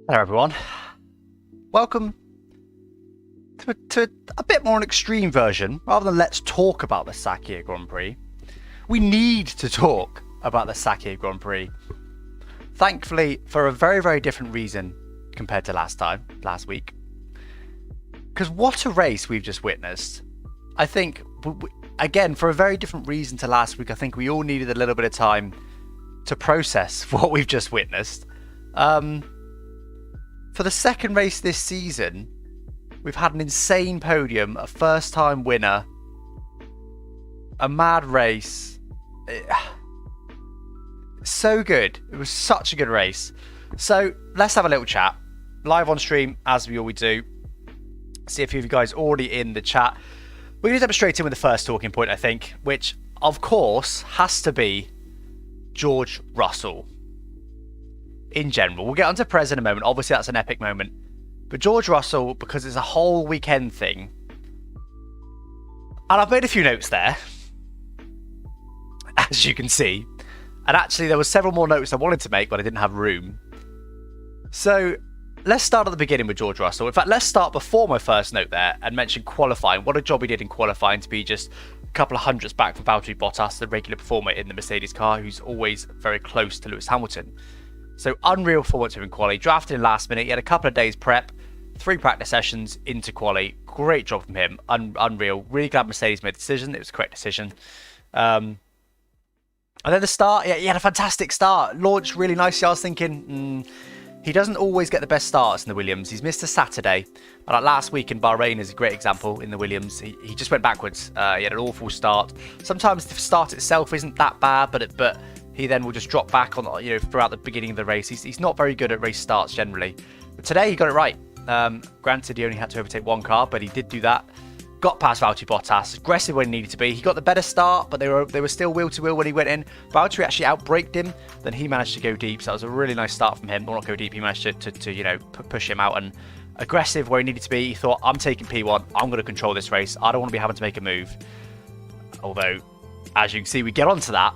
Hello everyone, welcome to a bit more an extreme version. Rather than let's talk about the Sakhir Grand Prix, we need to talk about the Sakhir Grand Prix. Thankfully, for a very different reason compared to last week. Because what a race we've just witnessed. I think, again, for a very different reason to last week, I think we all needed a little bit of time to process what we've just witnessed. For the second race this season, we've had an insane podium, a first-time winner, a mad race. So good. It was such a good race. So let's have a little chat. Live on stream, as we always do. See a few of you guys already in the chat. We're going to jump straight in with the first talking point, I think, which, of course, has to be George Russell. In general, we'll get onto PEREZ in a moment. Obviously, that's an epic moment. But George Russell, because it's a whole weekend thing, and I've made a few notes there, as you can see. And actually, there were several more notes I wanted to make, but I didn't have room. So let's start at the beginning with George Russell. In fact, let's start before my first note there and mention qualifying. What a job he did in qualifying to be just a couple of hundredths back from Valtteri Bottas, the regular performer in the Mercedes car, who's always very close to Lewis Hamilton. So unreal performance in quali, drafted in last minute. He had a couple of days prep, 3 practice sessions into quali. Great job from him. Unreal. Really glad Mercedes made the decision. It was the correct decision. And then the start, yeah, he had a fantastic start. Launched really nicely. I was thinking, he doesn't always get the best starts in the Williams. He's missed a Saturday. Like last week in Bahrain is a great example in the Williams. He just went backwards. He had an awful start. Sometimes the start itself isn't that bad, but he then will just drop back on, throughout the beginning of the race. He's not very good at race starts generally. But today he got it right. Granted, he only had to overtake one car, but he did do that. Got past Valtteri Bottas, aggressive when he needed to be. He got the better start, but they were still wheel to wheel when he went in. Valtteri actually outbraked him. Then he managed to go deep, so that was a really nice start from him. Or not go deep, he managed to push him out, and aggressive where he needed to be. He thought, I'm taking P1. I'm going to control this race. I don't want to be having to make a move. Although, as you can see, we get onto that.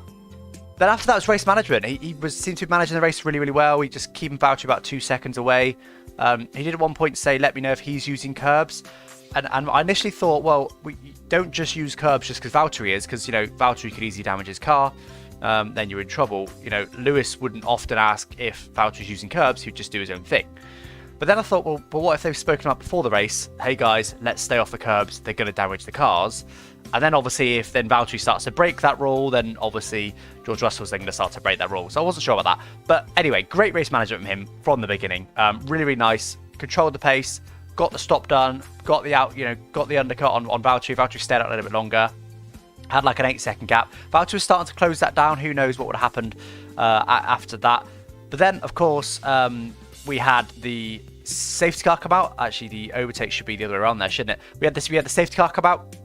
Then after that was race management. He seemed to be managing the race really well. He just keeping Valtteri about 2 seconds away. He did at one point say, let me know if he's using curbs. And I initially thought, well, we don't just use curbs just because Valtteri is, because, Valtteri could easily damage his car. Then you're in trouble. Lewis wouldn't often ask if Valtteri's using curbs. He'd just do his own thing. But then I thought, well, but what if they've spoken up before the race? Hey, guys, let's stay off the curbs. They're going to damage the cars. And then, obviously, if then Valtteri starts to break that rule, then, obviously, George Russell's then going to start to break that rule. So I wasn't sure about that. But anyway, great race management from him from the beginning. Really nice. Controlled the pace. Got the stop done. Got the got the undercut on Valtteri. Valtteri stayed out a little bit longer. Had like an 8-second gap. Valtteri was starting to close that down. Who knows what would have happened after that. But then, of course, we had the safety car come out. Actually, the overtake should be the other way around there, shouldn't it? We had the safety car come out,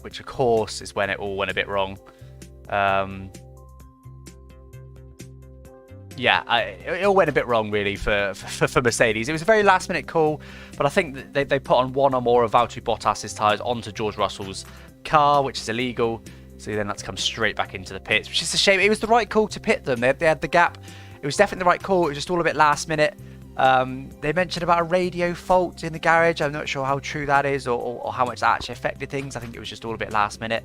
which of course is when it all went a bit wrong. It all went a bit wrong really for Mercedes. It was a very last minute call, but I think they put on one or more of Valtteri Bottas's tyres onto George Russell's car, which is illegal. So then that's come straight back into the pits, which is a shame. It was the right call to pit them. They had the gap. It was definitely the right call. It was just all a bit last minute. They mentioned about a radio fault in the garage. I'm not sure how true that is or how much that actually affected things. I think it was just all a bit last minute.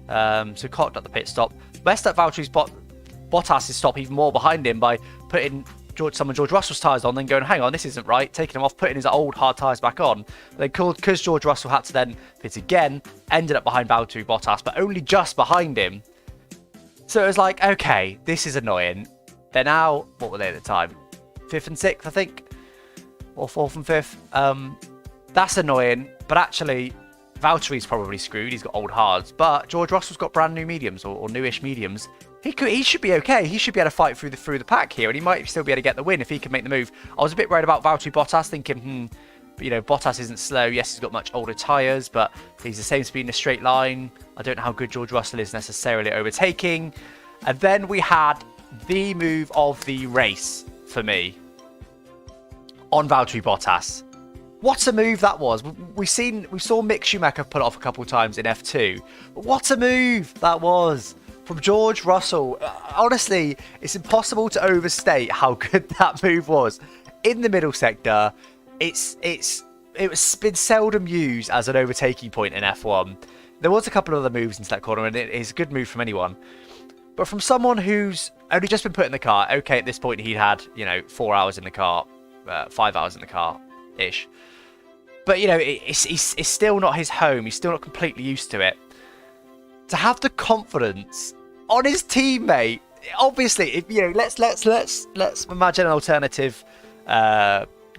So cocked up the pit stop. Messed up Valtteri's Bottas' stop even more behind him by putting some of George Russell's tyres on, then going, hang on, this isn't right, taking him off, putting his old hard tyres back on. They called, because George Russell had to then pit again, ended up behind Valtteri Bottas, but only just behind him. So it was like, okay, this is annoying. They're now, what were they at the time? 5th and 6th, I think? Or 4th and 5th. That's annoying, but actually, Valtteri's probably screwed. He's got old hards, but George Russell's got brand new mediums or newish mediums. He should be okay. He should be able to fight through the pack here, and he might still be able to get the win if he can make the move. I was a bit worried about Valtteri Bottas, thinking, Bottas isn't slow. Yes, he's got much older tyres, but he's the same speed in a straight line. I don't know how good George Russell is necessarily overtaking. And then we had the move of the race for me on Valtteri Bottas. What a move that was. We saw Mick Schumacher pull it off a couple of times in F2. But what a move that was from George Russell. Honestly, it's impossible to overstate how good that move was. in the middle sector. It's been seldom used as an overtaking point in F1. There was a couple of other moves into that corner, and it is a good move from anyone. But from someone who's only just been put in the car, okay, at this point he'd had, 4 hours in the car, 5 hours in the car-ish. But, it's still not his home. He's still not completely used to it. To have the confidence on his teammate, obviously, if, let's imagine an alternative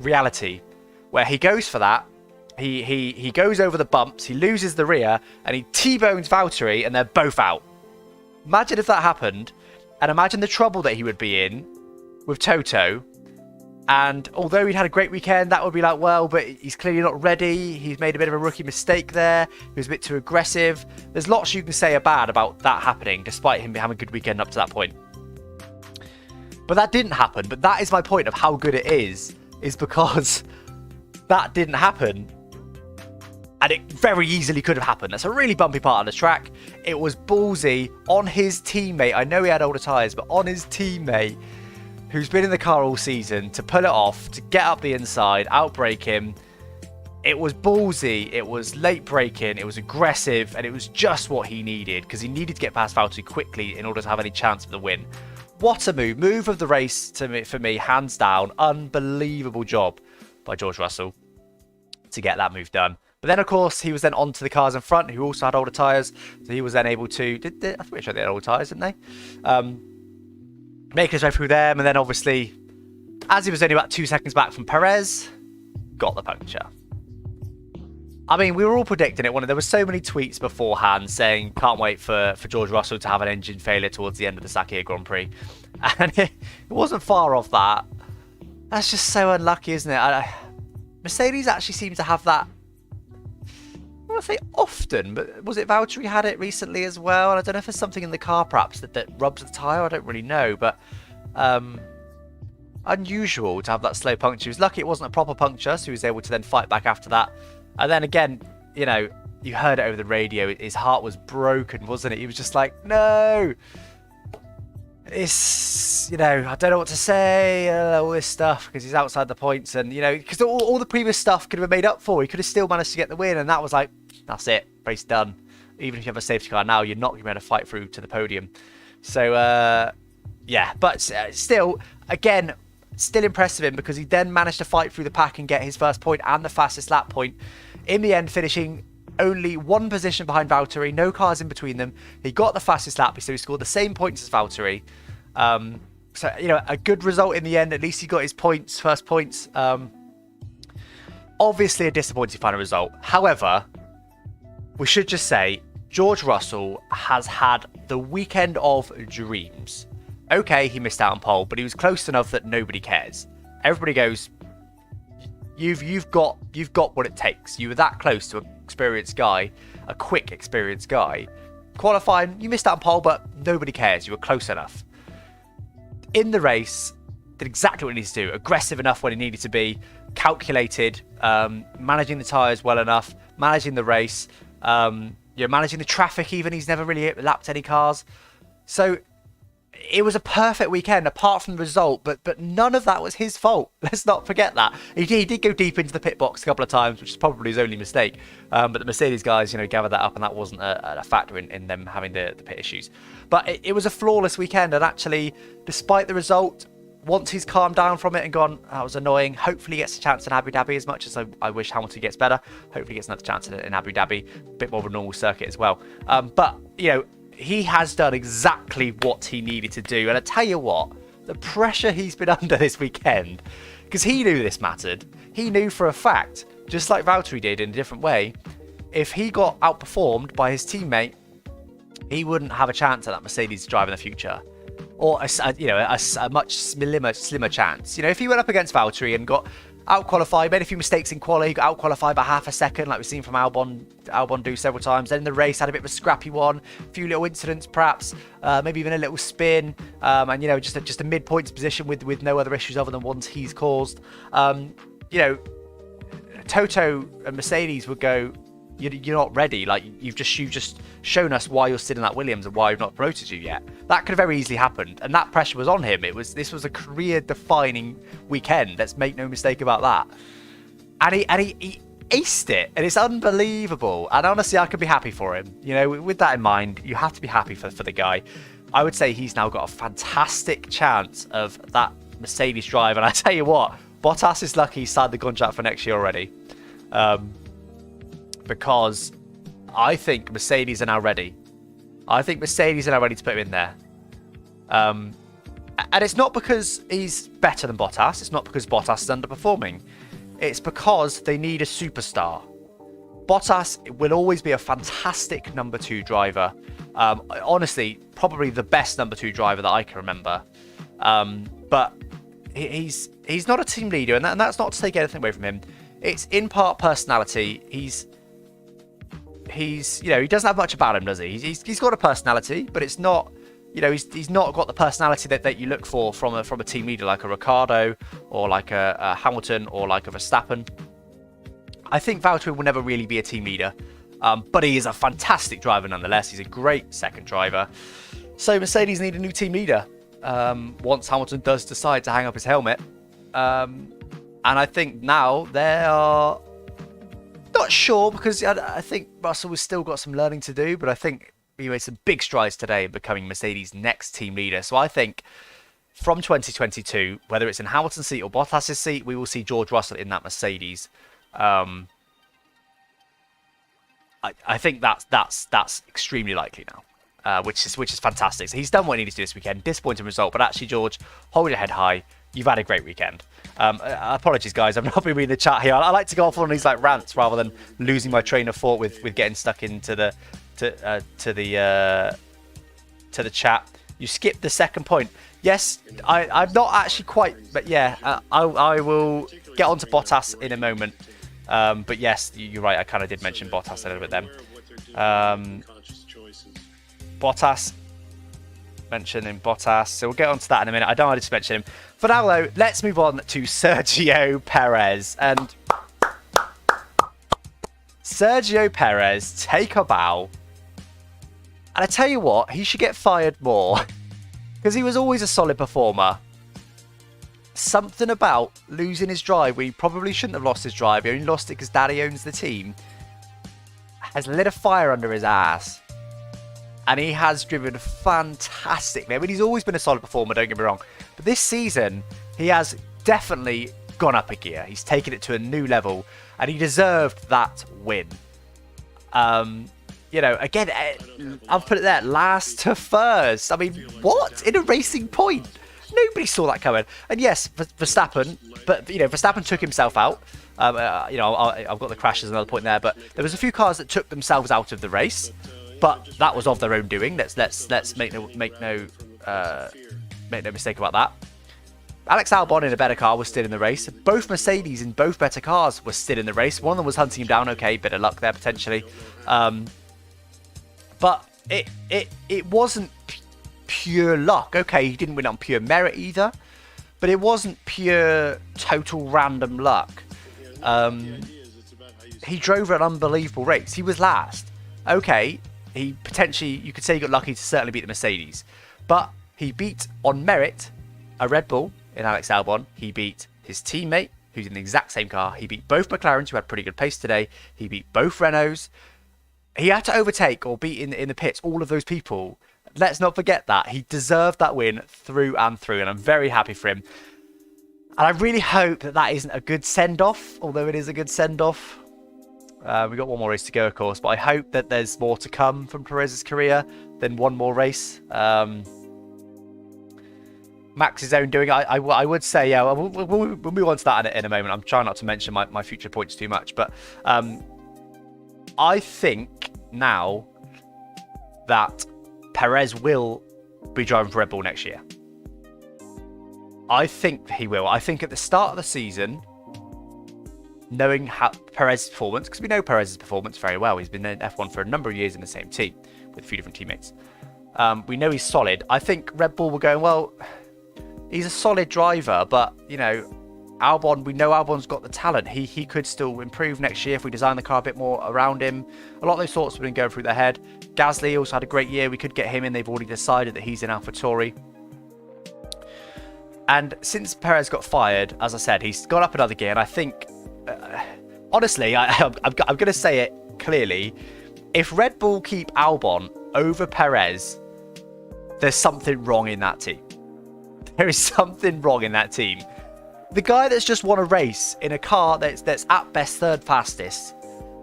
reality where he goes for that. He goes over the bumps, he loses the rear, and he T-bones Valtteri, and they're both out. Imagine if that happened, and imagine the trouble that he would be in with Toto. And although he'd had a great weekend, that would be like, well, but he's clearly not ready. He's made a bit of a rookie mistake there. He was a bit too aggressive. There's lots you can say bad about that happening, despite him having a good weekend up to that point. But that didn't happen. But that is my point of how good it is because that didn't happen. And it very easily could have happened. That's a really bumpy part of the track. It was ballsy on his teammate. I know he had older tyres, but on his teammate, who's been in the car all season, to pull it off, to get up the inside, outbrake him. It was ballsy. It was late braking. It was aggressive. And it was just what he needed because he needed to get past Valtteri quickly in order to have any chance of the win. What a move. Move of the race for me, hands down. Unbelievable job by George Russell to get that move done. But then, of course, he was then onto the cars in front, who also had older tyres. So he was then able to... I think they had older tyres, didn't they? Make his way through them. And then, obviously, as he was only about 2 seconds back from Perez, got the puncture. I mean, we were all predicting it. There were so many tweets beforehand saying, can't wait for George Russell to have an engine failure towards the end of the Sakhir Grand Prix. And it wasn't far off that. That's just so unlucky, isn't it? Mercedes actually seems to have that... I don't want to say often, but was it Valtteri had it recently as well? And I don't know if there's something in the car perhaps that rubs the tyre. I don't really know, but unusual to have that slow puncture. He was lucky it wasn't a proper puncture, so he was able to then fight back after that. And then again, you heard it over the radio. His heart was broken, wasn't it? He was just like, no. It's, I don't know what to say, all this stuff, because he's outside the points. And, because all the previous stuff could have been made up for. He could have still managed to get the win. And that was like, that's it. Race done. Even if you have a safety car now, you're not going to be able to fight through to the podium. So, yeah. But still, again, still impressive him because he then managed to fight through the pack and get his first point and the fastest lap point. In the end, finishing only one position behind Valtteri, no cars in between them. He got the fastest lap, so he scored the same points as Valtteri. So, a good result in the end. At least he got his points, first points. Obviously a disappointing final result. However, we should just say George Russell has had the weekend of dreams. Okay, he missed out on pole, but he was close enough that nobody cares. Everybody goes, you've got what it takes. You were that close to an experienced guy, a quick experienced guy. Qualifying, you missed out on pole, but nobody cares. You were close enough. In the race, did exactly what he needed to do. Aggressive enough when he needed to be. Calculated, managing the tyres well enough, managing the race, managing the traffic even. He's never really lapped any cars. So it was a perfect weekend apart from the result, but none of that was his fault. Let's not forget that. He did go deep into the pit box a couple of times, which is probably his only mistake. But the Mercedes guys, gathered that up, and that wasn't a factor in them having the pit issues. But it was a flawless weekend, and actually, despite the result, once he's calmed down from it and gone, that was annoying, hopefully he gets a chance in Abu Dhabi. As much as I wish Hamilton gets better, hopefully he gets another chance in Abu Dhabi, a bit more of a normal circuit as well. But, he has done exactly what he needed to do. And I tell you what, the pressure he's been under this weekend, because he knew this mattered. He knew for a fact, just like Valtteri did in a different way, if he got outperformed by his teammate, he wouldn't have a chance at that Mercedes drive in the future. Or a much slimmer chance. If he went up against Valtteri and got out-qualified, made a few mistakes in quali, got out-qualified by half a second, like we've seen from Albon do several times. Then in the race, had a bit of a scrappy one, a few little incidents perhaps, maybe even a little spin, and just a mid-points position with no other issues other than ones he's caused. Toto and Mercedes would go, you're not ready. Like you've just shown us why you're still in that Williams and why we've not promoted you yet. That could have very easily happened, and that pressure was on him. This was a career-defining weekend. Let's make no mistake about that. And he aced it, and it's unbelievable. And honestly, I could be happy for him. You know, with that in mind, you have to be happy for the guy. I would say he's now got a fantastic chance of that Mercedes drive. And I tell you what, Bottas is lucky he signed the contract for next year already. Because I think Mercedes are now ready. I think Mercedes are now ready to put him in there. And it's not because he's better than Bottas. It's not because Bottas is underperforming. It's because they need a superstar. Bottas will always be a fantastic number 2 driver. Honestly, probably the best number 2 driver that I can remember. But he's not a team leader, and that's not to take anything away from him. It's in part personality. He's you know, he doesn't have much about him, does he? He's got a personality, but it's not, you know, he's not got the personality that you look for from a team leader like a Ricciardo or like a Hamilton or like a Verstappen. I think Valtteri will never really be a team leader, but he is a fantastic driver nonetheless. He's a great second driver. So Mercedes need a new team leader once Hamilton does decide to hang up his helmet. And I think now they are not sure, because I think Russell has still got some learning to do, but I think he made some big strides today in becoming Mercedes' next team leader. So I think from 2022, whether it's in Hamilton's seat or Bottas's seat, we will see George Russell in that Mercedes. I think that's extremely likely now, which is fantastic. So he's done what he needed to do this weekend. Disappointing result, but actually, George, hold your head high. You've had a great weekend. Apologies, guys. I've not been reading the chat here. I like to go off on these like rants rather than losing my train of thought with getting stuck into the chat. You skipped the second point. Yes, I'm not actually quite, but yeah, I will get onto Bottas in a moment. But yes, you're right. I kind of did mention Bottas a little bit then. Bottas. Mentioning Bottas, so we'll get onto that in a minute. I don't want to mention him. For now, though, let's move on to Sergio Perez. And Sergio Perez, take a bow. And I tell you what, he should get fired more. Because he was always a solid performer. Something about losing his drive, where he probably shouldn't have lost his drive. He only lost it because Daddy owns the team. Has lit a fire under his ass. And he has driven fantastically. I mean, he's always been a solid performer, don't get me wrong. But this season, he has definitely gone up a gear. He's taken it to a new level. And he deserved that win. You know, again, I'll put it there, last to first. I mean, what? In a racing point? Nobody saw that coming. And yes, Verstappen, but, you know, Verstappen took himself out. You know, I've got the crashes, another point there. But there was a few cars that took themselves out of the race. But that was of their own doing. Let's make no mistake about that. Alex Albon in a better car was still in the race. Both Mercedes in both better cars were still in the race. One of them was hunting him down. Okay, bit of luck there potentially. But it wasn't pure luck. Okay, he didn't win on pure merit either. But it wasn't pure total random luck. He drove an unbelievable race. He was last. Okay. He potentially, you could say he got lucky to certainly beat the Mercedes. But he beat, on merit, a Red Bull in Alex Albon. He beat his teammate, who's in the exact same car. He beat both McLarens, who had pretty good pace today. He beat both Renaults. He had to overtake or beat in the pits all of those people. Let's not forget that. He deserved that win through and through, and I'm very happy for him. And I really hope that isn't a good send-off, although it is a good send-off. We've got one more race to go, of course, but I hope that there's more to come from Perez's career than one more race. Max's own doing, I would say, yeah, we'll move on to that in a moment. I'm trying not to mention my future points too much, but I think now that Perez will be driving for Red Bull next year. I think he will. I think at the start of the season, knowing how Perez's performance, because we know Perez's performance very well. He's been in F1 for a number of years in the same team with a few different teammates. We know he's solid. I think Red Bull were going, well, he's a solid driver, but, you know, Albon, we know Albon's got the talent. He could still improve next year if we design the car a bit more around him. A lot of those thoughts have been going through their head. Gasly also had a great year. We could get him in. They've already decided that he's in AlphaTauri. And since Perez got fired, as I said, he's gone up another gear. And I think, honestly, I'm going to say it clearly. If Red Bull keep Albon over Perez, there's something wrong in that team. There is something wrong in that team. The guy that's just won a race in a car that's at best third fastest,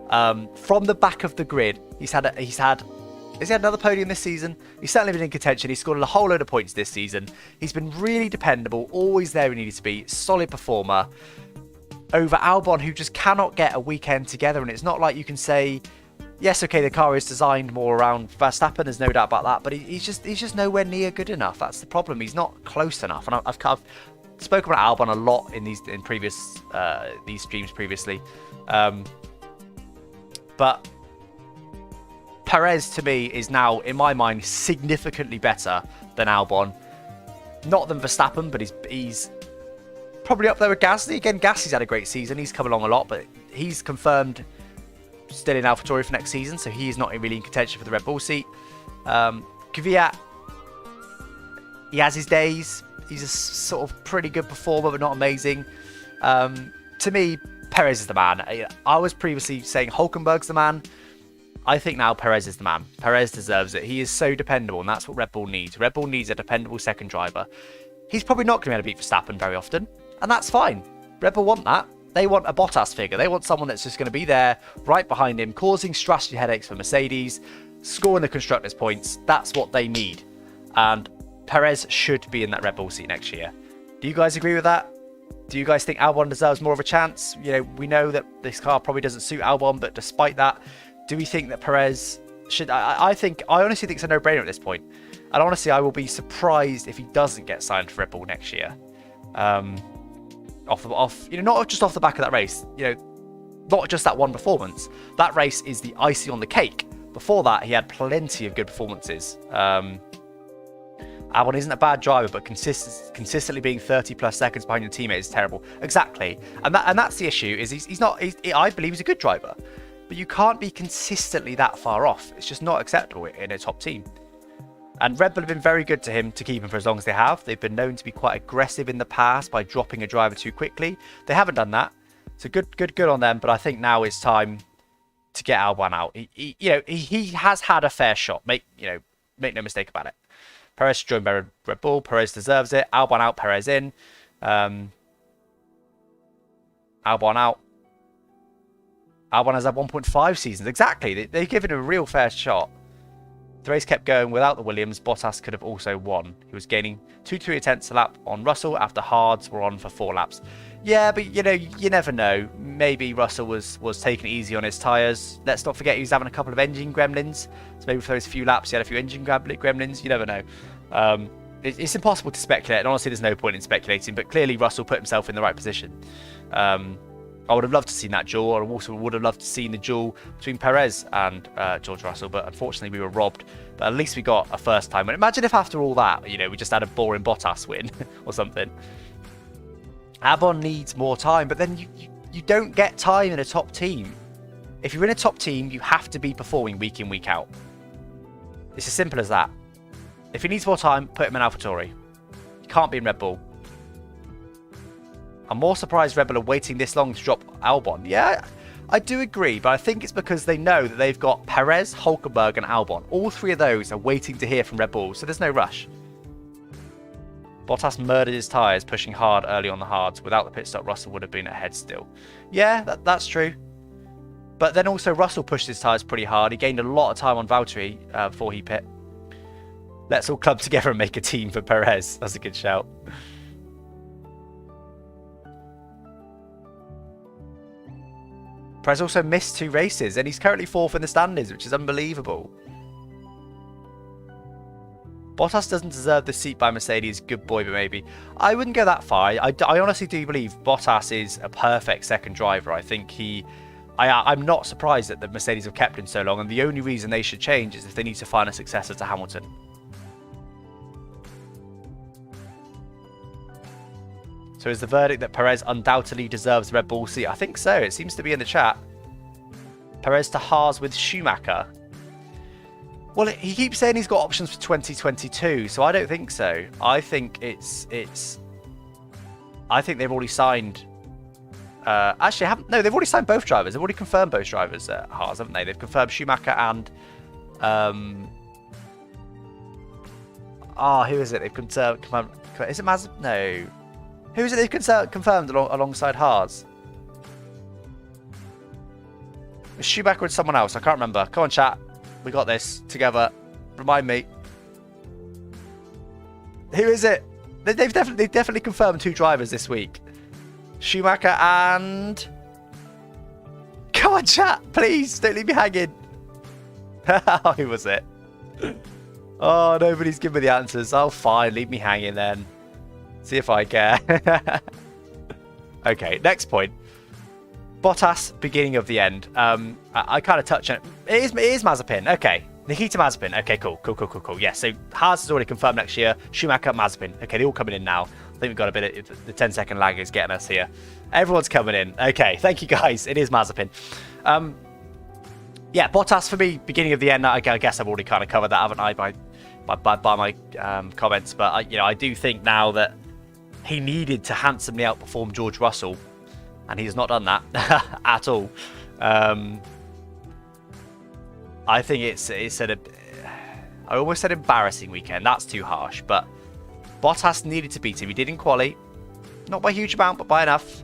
from the back of the grid. Has he had another podium this season? He's certainly been in contention. He's scored a whole load of points this season. He's been really dependable, always there when he needed to be, solid performer. Over Albon, who just cannot get a weekend together, and it's not like you can say, yes, okay, the car is designed more around Verstappen. There's no doubt about that, but he's just nowhere near good enough. That's the problem. He's not close enough, and I've spoken about Albon a lot in these streams previously, but Perez to me is now, in my mind, significantly better than Albon. Not than Verstappen, but he's probably up there with Gasly. Again, Gasly's had a great season. He's come along a lot, but he's confirmed still in AlphaTauri for next season, so he's not really in contention for the Red Bull seat. Kvyat, he has his days. He's a sort of pretty good performer, but not amazing. To me, Perez is the man. I was previously saying Hülkenberg's the man. I think now Perez is the man. Perez deserves it. He is so dependable, and that's what Red Bull needs. Red Bull needs a dependable second driver. He's probably not going to be able to beat Verstappen very often, and that's fine. Red Bull want that. They want a Bottas figure. They want someone that's just going to be there right behind him, causing strategy headaches for Mercedes, scoring the constructors' points. That's what they need. And Perez should be in that Red Bull seat next year. Do you guys agree with that? Do you guys think Albon deserves more of a chance? You know, we know that this car probably doesn't suit Albon, but despite that, do we think that Perez should... I honestly think it's a no-brainer at this point. And honestly, I will be surprised if he doesn't get signed for Red Bull next year. Not just off the back of that race, not just that one performance. That race is the icing on the cake. Before that, he had plenty of good performances. Albon isn't a bad driver, but consistently being 30 plus seconds behind your teammate is terrible. Exactly, and that's the issue. Is he's not? I believe he's a good driver, but you can't be consistently that far off. It's just not acceptable in a top team. And Red Bull have been very good to him to keep him for as long as they have. They've been known to be quite aggressive in the past by dropping a driver too quickly. They haven't done that, so good on them. But I think now it's time to get Albon out. He has had a fair shot. Make no mistake about it. Perez should join Red Bull. Perez deserves it. Albon out, Perez in. Albon out. Albon has had 1.5 seasons. Exactly. They've given him a real fair shot. The race kept going without the Williams. Bottas could have also won. He was gaining 2.3 a lap on Russell after hards were on for 4 laps. Yeah, but you never know. Maybe Russell was taking it easy on his tyres. Let's not forget he was having a couple of engine gremlins. So maybe for those few laps he had a few engine gremlins. You never know. It's impossible to speculate, and honestly there's no point in speculating, but clearly Russell put himself in the right position. I would have loved to see that duel. I also would have loved to see the duel between Perez and George Russell, but unfortunately we were robbed. But at least we got a first time win. Imagine if after all that, we just had a boring Bottas win or something. Albon needs more time, but then you don't get time in a top team. If you're in a top team, you have to be performing week in, week out. It's as simple as that. If he needs more time, put him in AlphaTauri. He can't be in Red Bull. I'm more surprised Red Bull are waiting this long to drop Albon. Yeah, I do agree, but I think it's because they know that they've got Perez, Hülkenberg and Albon. All three of those are waiting to hear from Red Bull, so there's no rush. Bottas murdered his tyres, pushing hard early on the hards. Without the pit stop, Russell would have been ahead still. Yeah, that's true. But then also Russell pushed his tyres pretty hard. He gained a lot of time on Valtteri before he pit. Let's all club together and make a team for Perez. That's a good shout. Perez also missed 2 races, and he's currently 4th in the standings, which is unbelievable. Bottas doesn't deserve the seat by Mercedes. Good boy, but maybe. I wouldn't go that far. I honestly do believe Bottas is a perfect second driver. I think I'm not surprised that the Mercedes have kept him so long, and the only reason they should change is if they need to find a successor to Hamilton. So is the verdict that Perez undoubtedly deserves the Red Bull seat? I think so. It seems to be in the chat. Perez to Haas with Schumacher. Well, he keeps saying he's got options for 2022, so I don't think so. I think I think they've already signed. Actually, haven't. No, they've already signed both drivers. They've already confirmed both drivers at Haas, haven't they? They've confirmed Schumacher and. Who is it? They've confirmed. Is it Maz? No. Who is it they've confirmed alongside Haas? Is Schumacher with someone else? I can't remember. Come on, chat. We got this together. Remind me. Who is it? They've definitely confirmed 2 drivers this week. Schumacher and... Come on, chat. Please, don't leave me hanging. Who was it? Oh, nobody's given me the answers. Oh, fine. Leave me hanging then. See if I care. Okay, next point. Bottas, beginning of the end. I kind of touched on it. It is Mazepin. Okay. Nikita Mazepin. Okay, cool. Yeah, so Haas is already confirmed next year. Schumacher, Mazepin. Okay, they're all coming in now. I think we've got a bit of... The 10-second lag is getting us here. Everyone's coming in. Okay, thank you, guys. It is Mazepin. Yeah, Bottas for me, beginning of the end. I guess I've already kind of covered that, haven't I, by my comments. But, I do think now that he needed to handsomely outperform George Russell, and he has not done that at all. I think it's I almost said embarrassing weekend. That's too harsh, but Bottas needed to beat him. He did in quali, not by a huge amount, but by enough.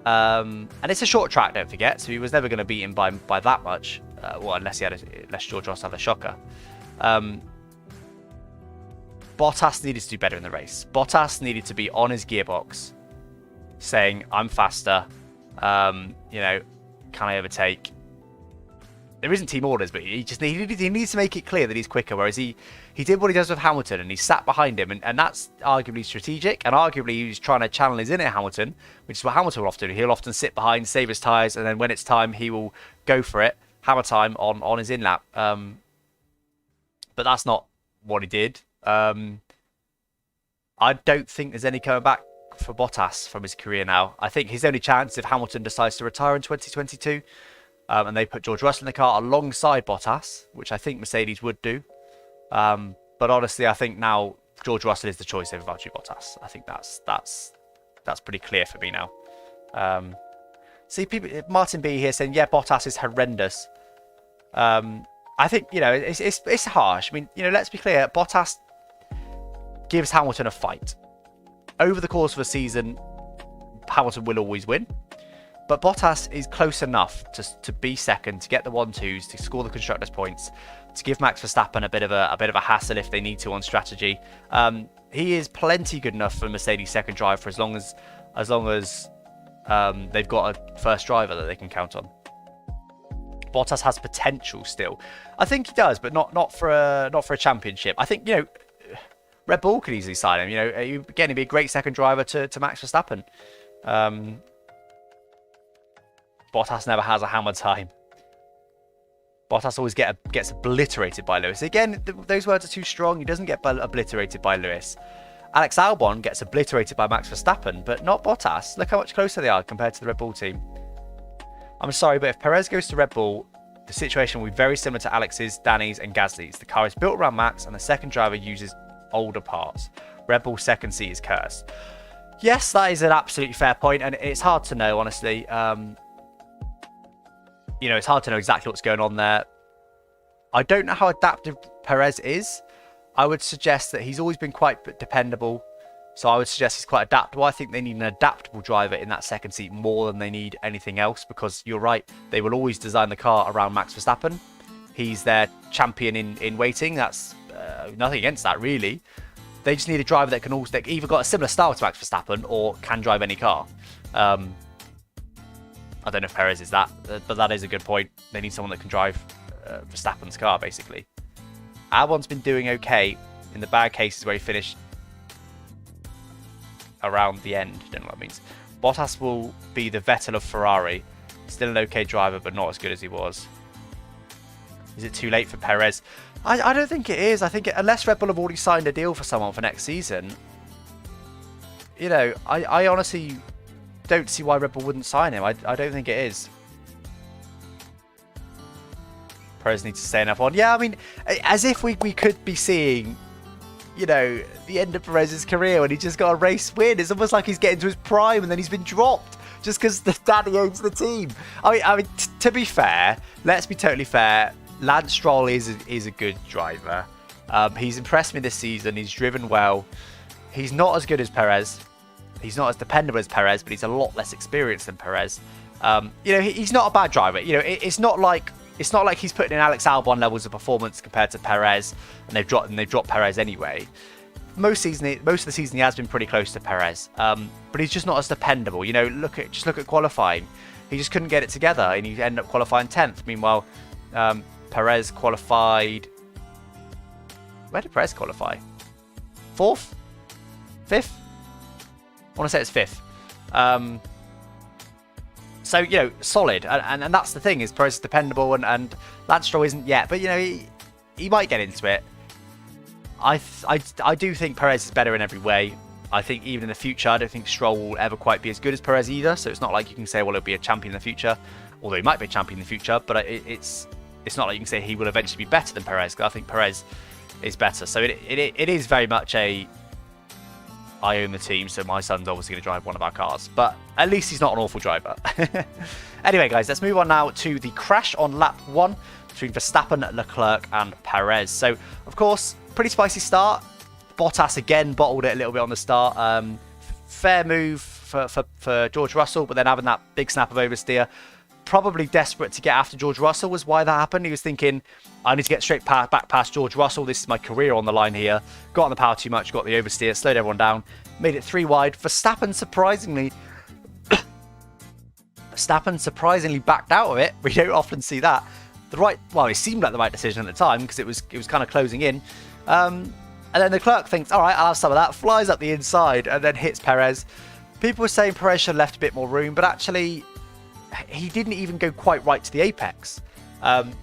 And it's a short track, don't forget, so he was never going to beat him by that much. Well, unless George Russell had a shocker. Bottas needed to do better in the race. Bottas needed to be on his gearbox, saying, "I'm faster. Can I overtake?" There isn't team orders, but he needs to make it clear that he's quicker. Whereas he did what he does with Hamilton, and he sat behind him, and that's arguably strategic, and arguably he's trying to channel his in at Hamilton, which is what Hamilton will often do. He'll often sit behind, save his tyres, and then when it's time, he will go for it, hammer time on his in lap. But that's not what he did. I don't think there's any coming back for Bottas from his career now. I think his only chance if Hamilton decides to retire in 2022. And they put George Russell in the car alongside Bottas, which I think Mercedes would do. But honestly, I think now George Russell is the choice over Valtteri Bottas. I think that's pretty clear for me now. See, people, Martin B here saying, yeah, Bottas is horrendous. I think, it's harsh. I mean, let's be clear. Bottas gives Hamilton a fight. Over the course of a season, Hamilton will always win. But Bottas is close enough to be second, to get the 1-2s, to score the constructors' points, to give Max Verstappen a bit of a hassle if they need to on strategy. He is plenty good enough for Mercedes' second drive for as long as they've got a first driver that they can count on. Bottas has potential still. I think he does, but not for a championship. I think Red Bull could easily sign him. Again, he'd be a great second driver to Max Verstappen. Bottas never has a hammer time. Bottas always gets obliterated by Lewis. Again, those words are too strong. He doesn't get obliterated by Lewis. Alex Albon gets obliterated by Max Verstappen, but not Bottas. Look how much closer they are compared to the Red Bull team. I'm sorry, but if Perez goes to Red Bull, the situation will be very similar to Alex's, Danny's and Gasly's. The car is built around Max and the second driver uses older parts. Red Bull's second seat is cursed. Yes, that is an absolutely fair point, and it's hard to know, honestly. It's hard to know exactly what's going on there. I don't know how adaptive Perez is. I would suggest that he's always been quite dependable. So I would suggest he's quite adaptable. I think they need an adaptable driver in that second seat more than they need anything else, because you're right, they will always design the car around Max Verstappen. He's their champion in waiting. That's nothing against that, really. They just need a driver that can also either got a similar style to Max Verstappen or can drive any car. I don't know if Perez is that, but that is a good point. They need someone that can drive Verstappen's car, basically. Albon's been doing okay in the bad cases where he finished around the end. Don't know what that means. Bottas will be the Vettel of Ferrari. Still an okay driver, but not as good as he was. Is it too late for Perez? I don't think it is. I think unless Red Bull have already signed a deal for someone for next season, you know, I honestly don't see why Red Bull wouldn't sign him. I don't think it is. Perez needs to stay in F1. Yeah, I mean, as if we could be seeing, you know, the end of Perez's career when he just got a race win. It's almost like he's getting to his prime and then he's been dropped just because the daddy owns the team. I mean, to be fair, let's be totally fair. Lance Stroll is a good driver. He's impressed me this season. He's driven well. He's not as good as Perez. He's not as dependable as Perez, but he's a lot less experienced than Perez. You know, he's not a bad driver. You know, it's not like he's putting in Alex Albon levels of performance compared to Perez, and they've dropped Perez anyway. Most of the season he has been pretty close to Perez, but he's just not as dependable. You know, just look at qualifying. He just couldn't get it together, and he ended up qualifying 10th. Meanwhile, Perez qualified. Where did Perez qualify? 4th? 5th? I want to say it's 5th. So, you know, solid. And that's the thing, is Perez is dependable, and Lance Stroll isn't yet. But, you know, he might get into it. I do think Perez is better in every way. I think even in the future, I don't think Stroll will ever quite be as good as Perez either. So it's not like you can say, well, he'll be a champion in the future. Although he might be a champion in the future. But it's not like you can say he will eventually be better than Perez. Because I think Perez is better. So it is very much a... I own the team, so my son's obviously going to drive one of our cars. But at least he's not an awful driver. Anyway, guys, let's move on now to the crash on lap 1 between Verstappen, Leclerc and Perez. So, of course, pretty spicy start. Bottas again bottled it a little bit on the start. Fair move for George Russell, but then having that big snap of oversteer. Probably desperate to get after George Russell was why that happened. He was thinking, I need to get straight back past George Russell. This is my career on the line here. Got on the power too much, got the oversteer, slowed everyone down, made it 3 wide. Verstappen surprisingly backed out of it. We don't often see that. It seemed like the right decision at the time because it was kind of closing in. And then Leclerc thinks, all right, I'll have some of that. Flies up the inside and then hits Perez. People were saying Perez should have left a bit more room, but actually he didn't even go quite right to the apex.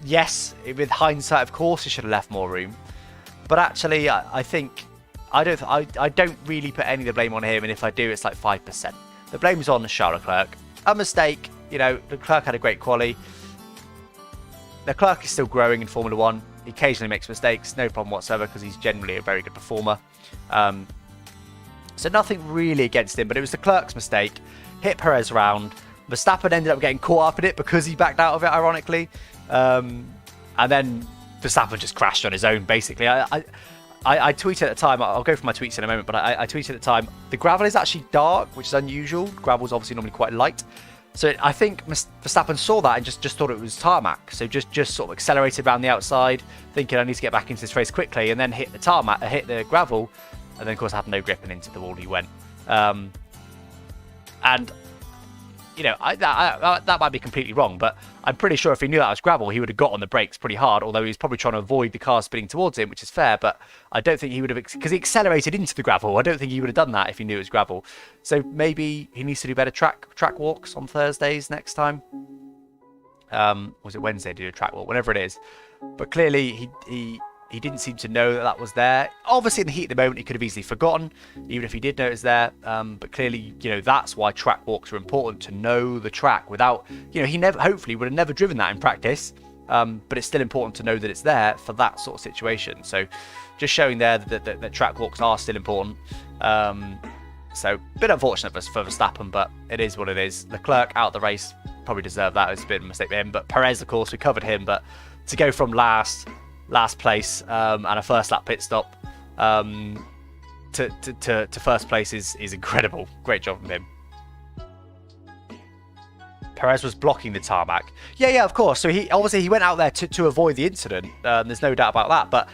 Yes, with hindsight, of course, he should have left more room. But actually, I don't really put any of the blame on him, and if I do, it's like 5%. The blame's on Charles Leclerc. A mistake, you know. Leclerc had a great quali. Leclerc is still growing in Formula 1. He occasionally makes mistakes, no problem whatsoever, because he's generally a very good performer. So nothing really against him, but it was Leclerc's mistake. Hit Perez round. Verstappen ended up getting caught up in it because he backed out of it, ironically. And then Verstappen just crashed on his own, basically. I tweeted at the time, I'll go for my tweets in a moment, but I tweeted at the time, the gravel is actually dark, which is unusual. Gravel's obviously normally quite light. So I think Verstappen saw that and just thought it was tarmac. So just sort of accelerated around the outside, thinking I need to get back into this race quickly, and then hit the tarmac, hit the gravel, and then of course had no grip and into the wall he went. And you know, that might be completely wrong, but I'm pretty sure if he knew that was gravel, he would have got on the brakes pretty hard, although he was probably trying to avoid the car spinning towards him, which is fair, but I don't think he would have, because he accelerated into the gravel. I don't think he would have done that if he knew it was gravel. So maybe he needs to do better track walks on Thursdays next time. Was it Wednesday to do a track walk? Whatever it is. But clearly he didn't seem to know that was there. Obviously, in the heat of the moment, he could have easily forgotten, even if he did know it was there. But clearly, you know, that's why track walks are important, to know the track. Without, you know, he hopefully would have never driven that in practice. But it's still important to know that it's there for that sort of situation. So, just showing there that track walks are still important. So, a bit unfortunate for Verstappen, but it is what it is. Leclerc out of the race, probably deserved that. It's a bit of a mistake for him. But Perez, of course, we covered him. But to go from last place and a first lap pit stop to first place is incredible. Great job from him. Perez was blocking the tarmac. Yeah, of course. So he went out there to avoid the incident. There's no doubt about that. But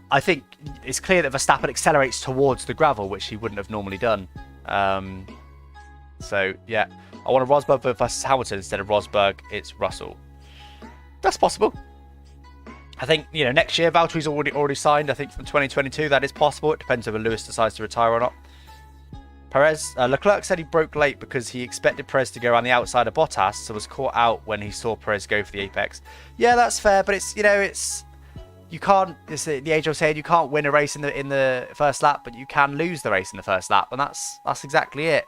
I think it's clear that Verstappen accelerates towards the gravel, which he wouldn't have normally done. So yeah, I want a Rosberg versus Hamilton instead of Rosberg. It's Russell. That's possible. I think, you know, next year Valtteri's already signed. I think from 2022 that is possible. It depends whether Lewis decides to retire or not. Leclerc said he broke late because he expected Perez to go around the outside of Bottas, so was caught out when he saw Perez go for the apex. Yeah, that's fair, but it's, you know, you can't. It's the age of saying you can't win a race in the first lap, but you can lose the race in the first lap, and that's exactly it.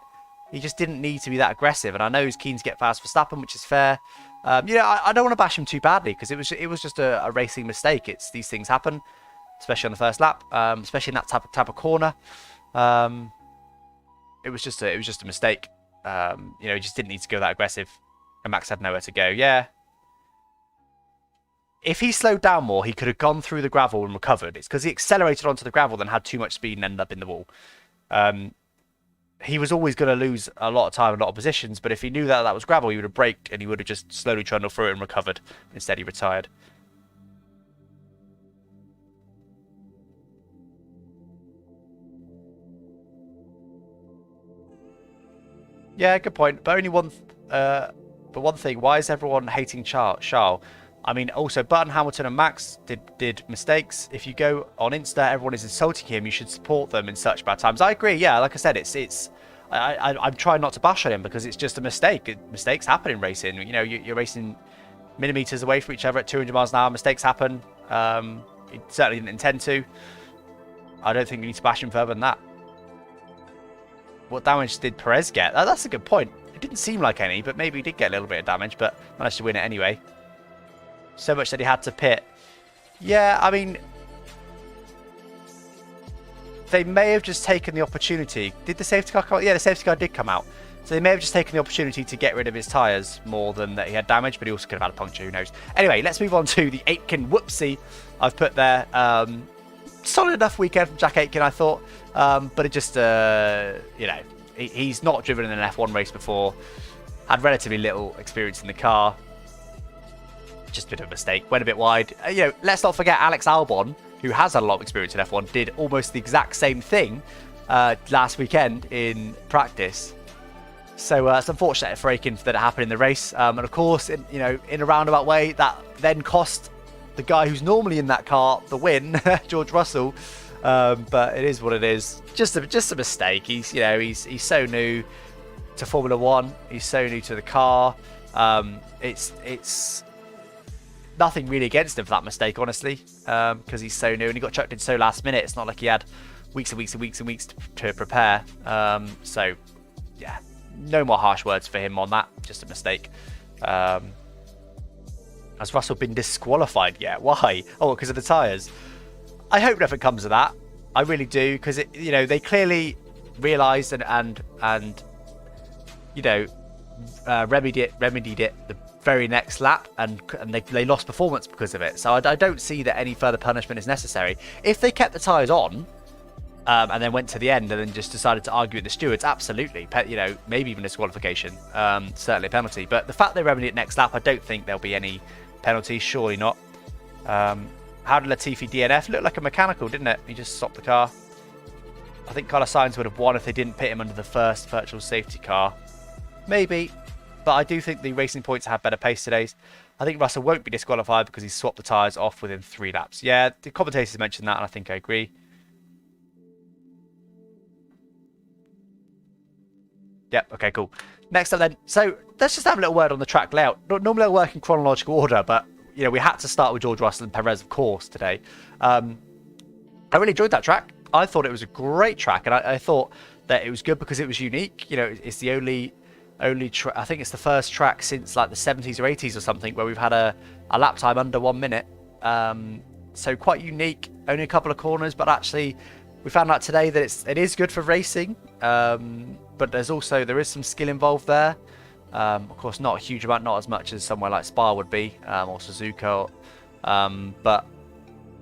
He just didn't need to be that aggressive, and I know he's keen to get past Verstappen, which is fair. I don't want to bash him too badly because it was just a racing mistake. These things happen, especially on the first lap, especially in that type of corner. It was just a mistake. He just didn't need to go that aggressive, and Max had nowhere to go. Yeah. If he slowed down more, he could have gone through the gravel and recovered. It's because he accelerated onto the gravel, then had too much speed and ended up in the wall. He was always going to lose a lot of time, a lot of positions, but if he knew that was gravel, he would have braked and he would have just slowly trundled through it and recovered. Instead, he retired. Yeah, good point. But only one thing, why is everyone hating Charles? I mean, also, Button, Hamilton and Max did mistakes. If you go on Insta, everyone is insulting him. You should support them in such bad times. I agree. Yeah, like I said, I'm trying not to bash on him because it's just a mistake. Mistakes happen in racing. You know, you're racing millimeters away from each other at 200 miles an hour. Mistakes happen. He certainly didn't intend to. I don't think you need to bash him further than that. What damage did Perez get? That's a good point. It didn't seem like any, but maybe he did get a little bit of damage, but managed to win it anyway. So much that he had to pit. Yeah, I mean, they may have just taken the opportunity. Did the safety car come out? Yeah, the safety car did come out. So they may have just taken the opportunity to get rid of his tyres more than that he had damage, but he also could have had a puncture, who knows. Anyway, let's move on to the Aitken whoopsie I've put there. Solid enough weekend from Jack Aitken, I thought. But it just, he's not driven in an F1 race before. Had relatively little experience in the car. Just a bit of a mistake. Went a bit wide. Let's not forget Alex Albon, who has had a lot of experience in F1, did almost the exact same thing last weekend in practice. So it's unfortunate for Aitken that it happened in the race. And of course, in a roundabout way, that then cost the guy who's normally in that car the win, George Russell. But it is what it is. Just a mistake. He's so new to Formula One. He's so new to the car. It's nothing really against him for that mistake, honestly, because he's so new and he got chucked in so last minute. It's not like he had weeks and weeks and weeks and weeks to prepare. So, yeah, no more harsh words for him on that. Just a mistake. Has Russell been disqualified yet? Why? Oh, because of the tyres. I hope nothing comes of that. I really do, because they clearly realised and remedied it the very next lap, and they lost performance because of it. So I don't see that any further punishment is necessary. If they kept the tyres on and then went to the end and then just decided to argue with the stewards, absolutely, maybe even disqualification, certainly a penalty. But the fact they remedy it next lap, I don't think there'll be any penalty. Surely not. How did Latifi DNF? Looked like a mechanical, didn't it? He just stopped the car. I think Carlos Sainz would have won if they didn't pit him under the first virtual safety car. Maybe. But I do think the Racing Points have better pace today. I think Russell won't be disqualified because he swapped the tyres off within 3 laps. Yeah, the commentators mentioned that, and I think I agree. Yep, okay, cool. Next up then. So let's just have a little word on the track layout. Normally I work in chronological order, but we had to start with George Russell and Perez, of course, today. I really enjoyed that track. I thought it was a great track, and I thought that it was good because it was unique. It's the only I think it's the first track since like the 70s or 80s or something where we've had a lap time under 1 minute. So quite unique. Only a couple of corners, but actually we found out today that it is good for racing. But there is some skill involved there. Of course, not a huge amount, not as much as somewhere like Spa would be, or Suzuka. But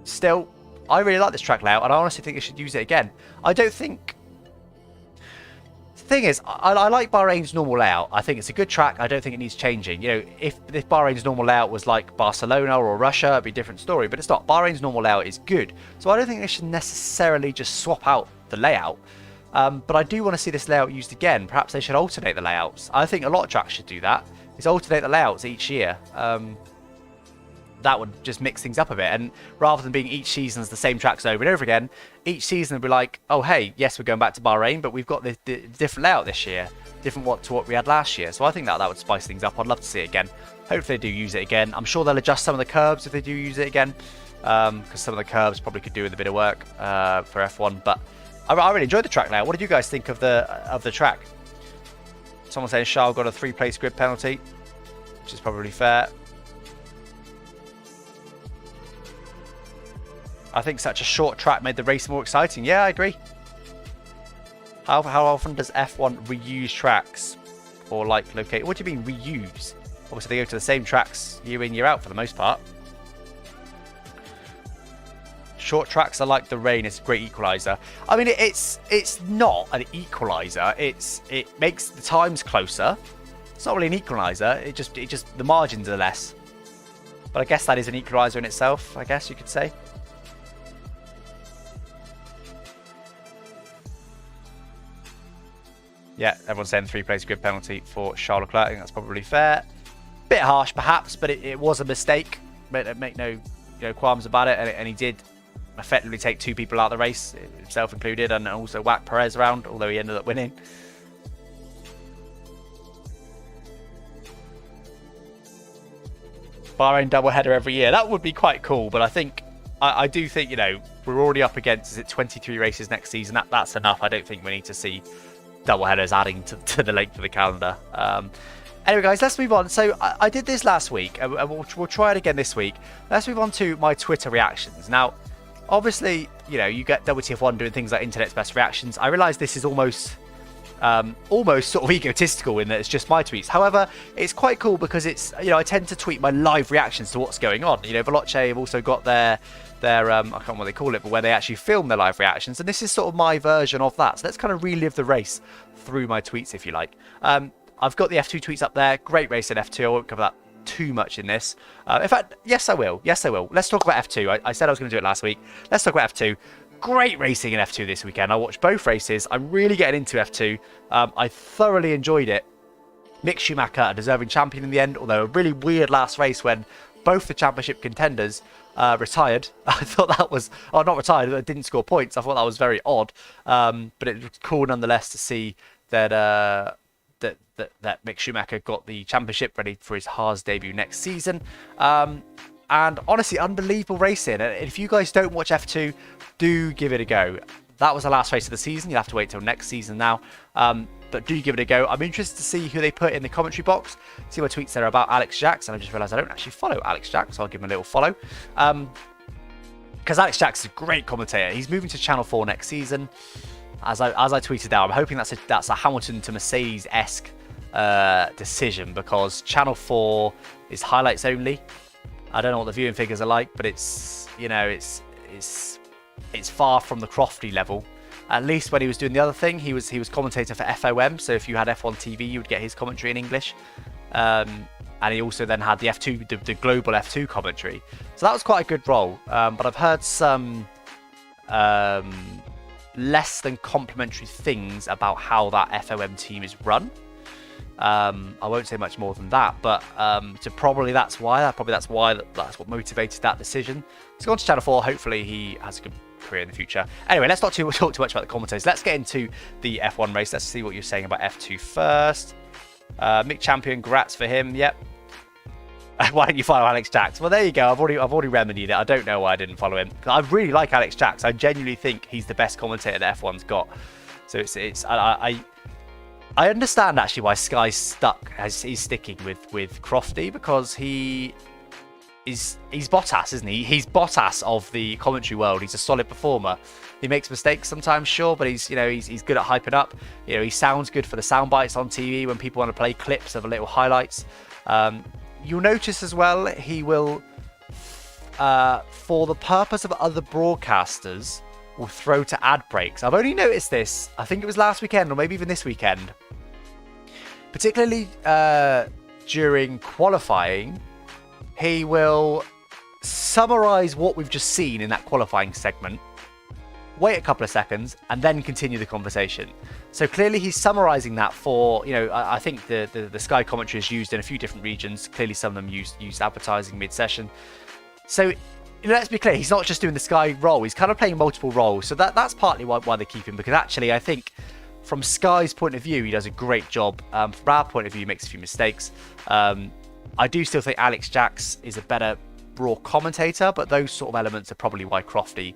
still, I really like this track layout, and I honestly think they should use it again. I don't think... The thing is, I like Bahrain's normal layout. I think it's a good track. I don't think it needs changing. If Bahrain's normal layout was like Barcelona or Russia, it'd be a different story. But it's not. Bahrain's normal layout is good. So I don't think they should necessarily just swap out the layout. But I do want to see this layout used again. Perhaps they should alternate the layouts. I think a lot of tracks should do that. Is alternate the layouts each year. That would just mix things up a bit. And rather than being each season's the same tracks over and over again, each season would be like, oh, hey, yes, we're going back to Bahrain, but we've got the different layout this year. Different to what we had last year. So I think that would spice things up. I'd love to see it again. Hopefully they do use it again. I'm sure they'll adjust some of the curbs if they do use it again. because some of the curves probably could do with a bit of work for F1. But I really enjoyed the track now. What did you guys think of the track? Someone saying Charles got a 3-place grid penalty, which is probably fair. I think such a short track made the race more exciting. Yeah, I agree. How often does F1 reuse tracks or like locate? What do you mean reuse? Obviously, they go to the same tracks year in, year out for the most part. Short tracks are like the rain. It's a great equaliser. I mean, it's not an equaliser. It makes the times closer. It's not really an equaliser. It just the margins are less. But I guess that is an equaliser in itself. I guess you could say. Yeah, everyone's saying 3-place grid penalty for Charles Leclerc. I think that's probably fair. Bit harsh, perhaps, but it was a mistake. Make no qualms about it. And he did effectively take 2 people out of the race, himself included, and also whack PEREZ around, although he ended up winning. Bahrain doubleheader every year. That would be quite cool, but I do think, we're already up against, is it 23 races next season? That's enough. I don't think we need to see double headers adding to the length of the calendar. Anyway, guys, let's move on. So I did this last week, and we'll try it again this week. Let's move on to my Twitter reactions. Now, obviously, you get WTF1 doing things like internet's best reactions. I realise this is almost sort of egotistical in that it's just my tweets. However, it's quite cool because it's, I tend to tweet my live reactions to what's going on. Veloce have also got their I can't remember what they call it, but where they actually film their live reactions, and this is sort of my version of that. So let's kind of relive the race through my tweets, if you like. I've got the F2 tweets up there. Great race in F2. I won't cover that too much in this. In fact, yes, I will. Let's talk about F2. I said I was going to do it last week. Let's talk about F2. Great racing in F2 this weekend. I watched both races. I'm really getting into F2. I thoroughly enjoyed it. Mick Schumacher, a deserving champion in the end, although a really weird last race when both the championship contenders retired. I thought that was, not retired, but didn't score points. I thought that was very odd. But it was cool nonetheless to see that that Mick Schumacher got the championship ready for his Haas debut next season. And honestly, unbelievable racing. And if you guys don't watch F2, do give it a go. That was the last race of the season. You'll have to wait till next season now. But do give it a go. I'm interested to see who they put in the commentary box. See my tweets there about Alex Jacks. And I just realised I don't actually follow Alex Jacks, so I'll give him a little follow. Because Alex Jacks is a great commentator. He's moving to Channel 4 next season. As I tweeted out, I'm hoping that's a Hamilton to Mercedes-esque decision, because Channel 4 is highlights only. I don't know what the viewing figures are like, but it's far from the Crofty level. At least when he was doing the other thing, he was commentator for FOM. So if you had F1 TV, you would get his commentary in English. And he also then had the F2, the global F2 commentary. So that was quite a good role. But I've heard some less than complimentary things about how that FOM team is run. I won't say much more than that, but probably that's what motivated that decision. He's gone to Channel 4. Hopefully he has a good career in the future. Anyway, let's not talk too much about the commentators. Let's get into the F1 race. Let's see what you're saying about F2 first. Mick Champion, grats for him. Yep. Why don't you follow Alex Jacks? Well, there you go. I've already remedied it. I don't know why I didn't follow him. I really like Alex Jacks. I genuinely think he's the best commentator that F1's got. So I understand actually why Sky's he's sticking with Crofty, because he's Bottas, isn't he? He's Bottas of the commentary world. He's a solid performer. He makes mistakes sometimes, sure, but he's good at hyping up. He sounds good for the sound bites on TV when people want to play clips of little highlights. You'll notice as well, he will, for the purpose of other broadcasters, will throw to ad breaks. I've only noticed this, I think it was last weekend or maybe even this weekend. Particularly during qualifying, he will summarise what we've just seen in that qualifying segment, wait a couple of seconds, and then continue the conversation. So clearly he's summarising that for, I think the Sky commentary is used in a few different regions. Clearly some of them use advertising mid-session. So let's be clear, he's not just doing the Sky role, he's kind of playing multiple roles. So that's partly why they keep him, because actually I think from Sky's point of view, he does a great job. From our point of view, he makes a few mistakes. I do still think Alex Jacks is a better raw commentator, but those sort of elements are probably why Crofty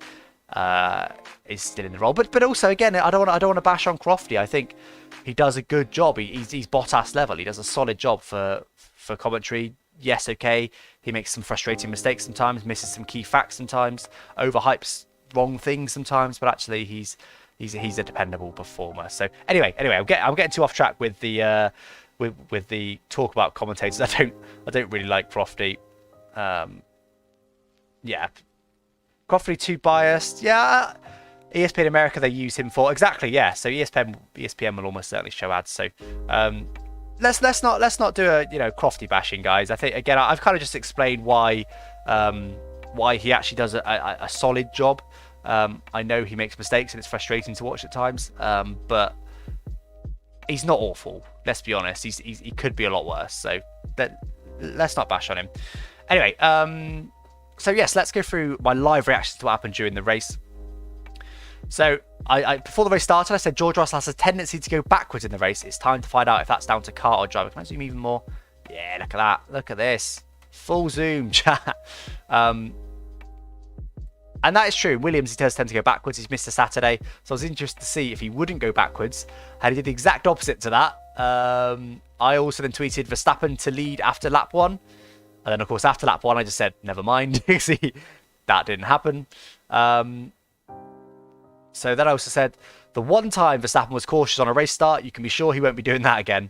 is still in the role. But also, again, I don't want to bash on Crofty. I think he does a good job. He's Bottas level. He does a solid job for commentary. Yes, okay, he makes some frustrating mistakes sometimes, misses some key facts sometimes, overhypes wrong things sometimes, but actually he's a dependable performer. So anyway, I'm getting too off track with the with the talk about commentators. I don't really like Crofty. Yeah, Crofty too biased. Yeah, ESPN America they use him for exactly. Yeah, so ESPN will almost certainly show ads. So let's not do a Crofty bashing, guys. I think again I've kind of just explained why he actually does a solid job. I know he makes mistakes and it's frustrating to watch at times, but he's not awful. Let's be honest. He could be a lot worse. So let's not bash on him. Anyway, so yes, let's go through my live reactions to what happened during the race. So I before the race started, I said George Russell has a tendency to go backwards in the race. It's time to find out if that's down to car or driver. Can I zoom even more? Yeah, look at that. Look at this. Full zoom, chat. And that is true. Williams, he does tend to go backwards. He's missed a Saturday. So I was interested to see if he wouldn't go backwards. And he did the exact opposite to that. I also then tweeted Verstappen to lead after lap 1. And then, of course, after lap 1, I just said, never mind. See, that didn't happen. So then I also said, the one time Verstappen was cautious on a race start, you can be sure he won't be doing that again.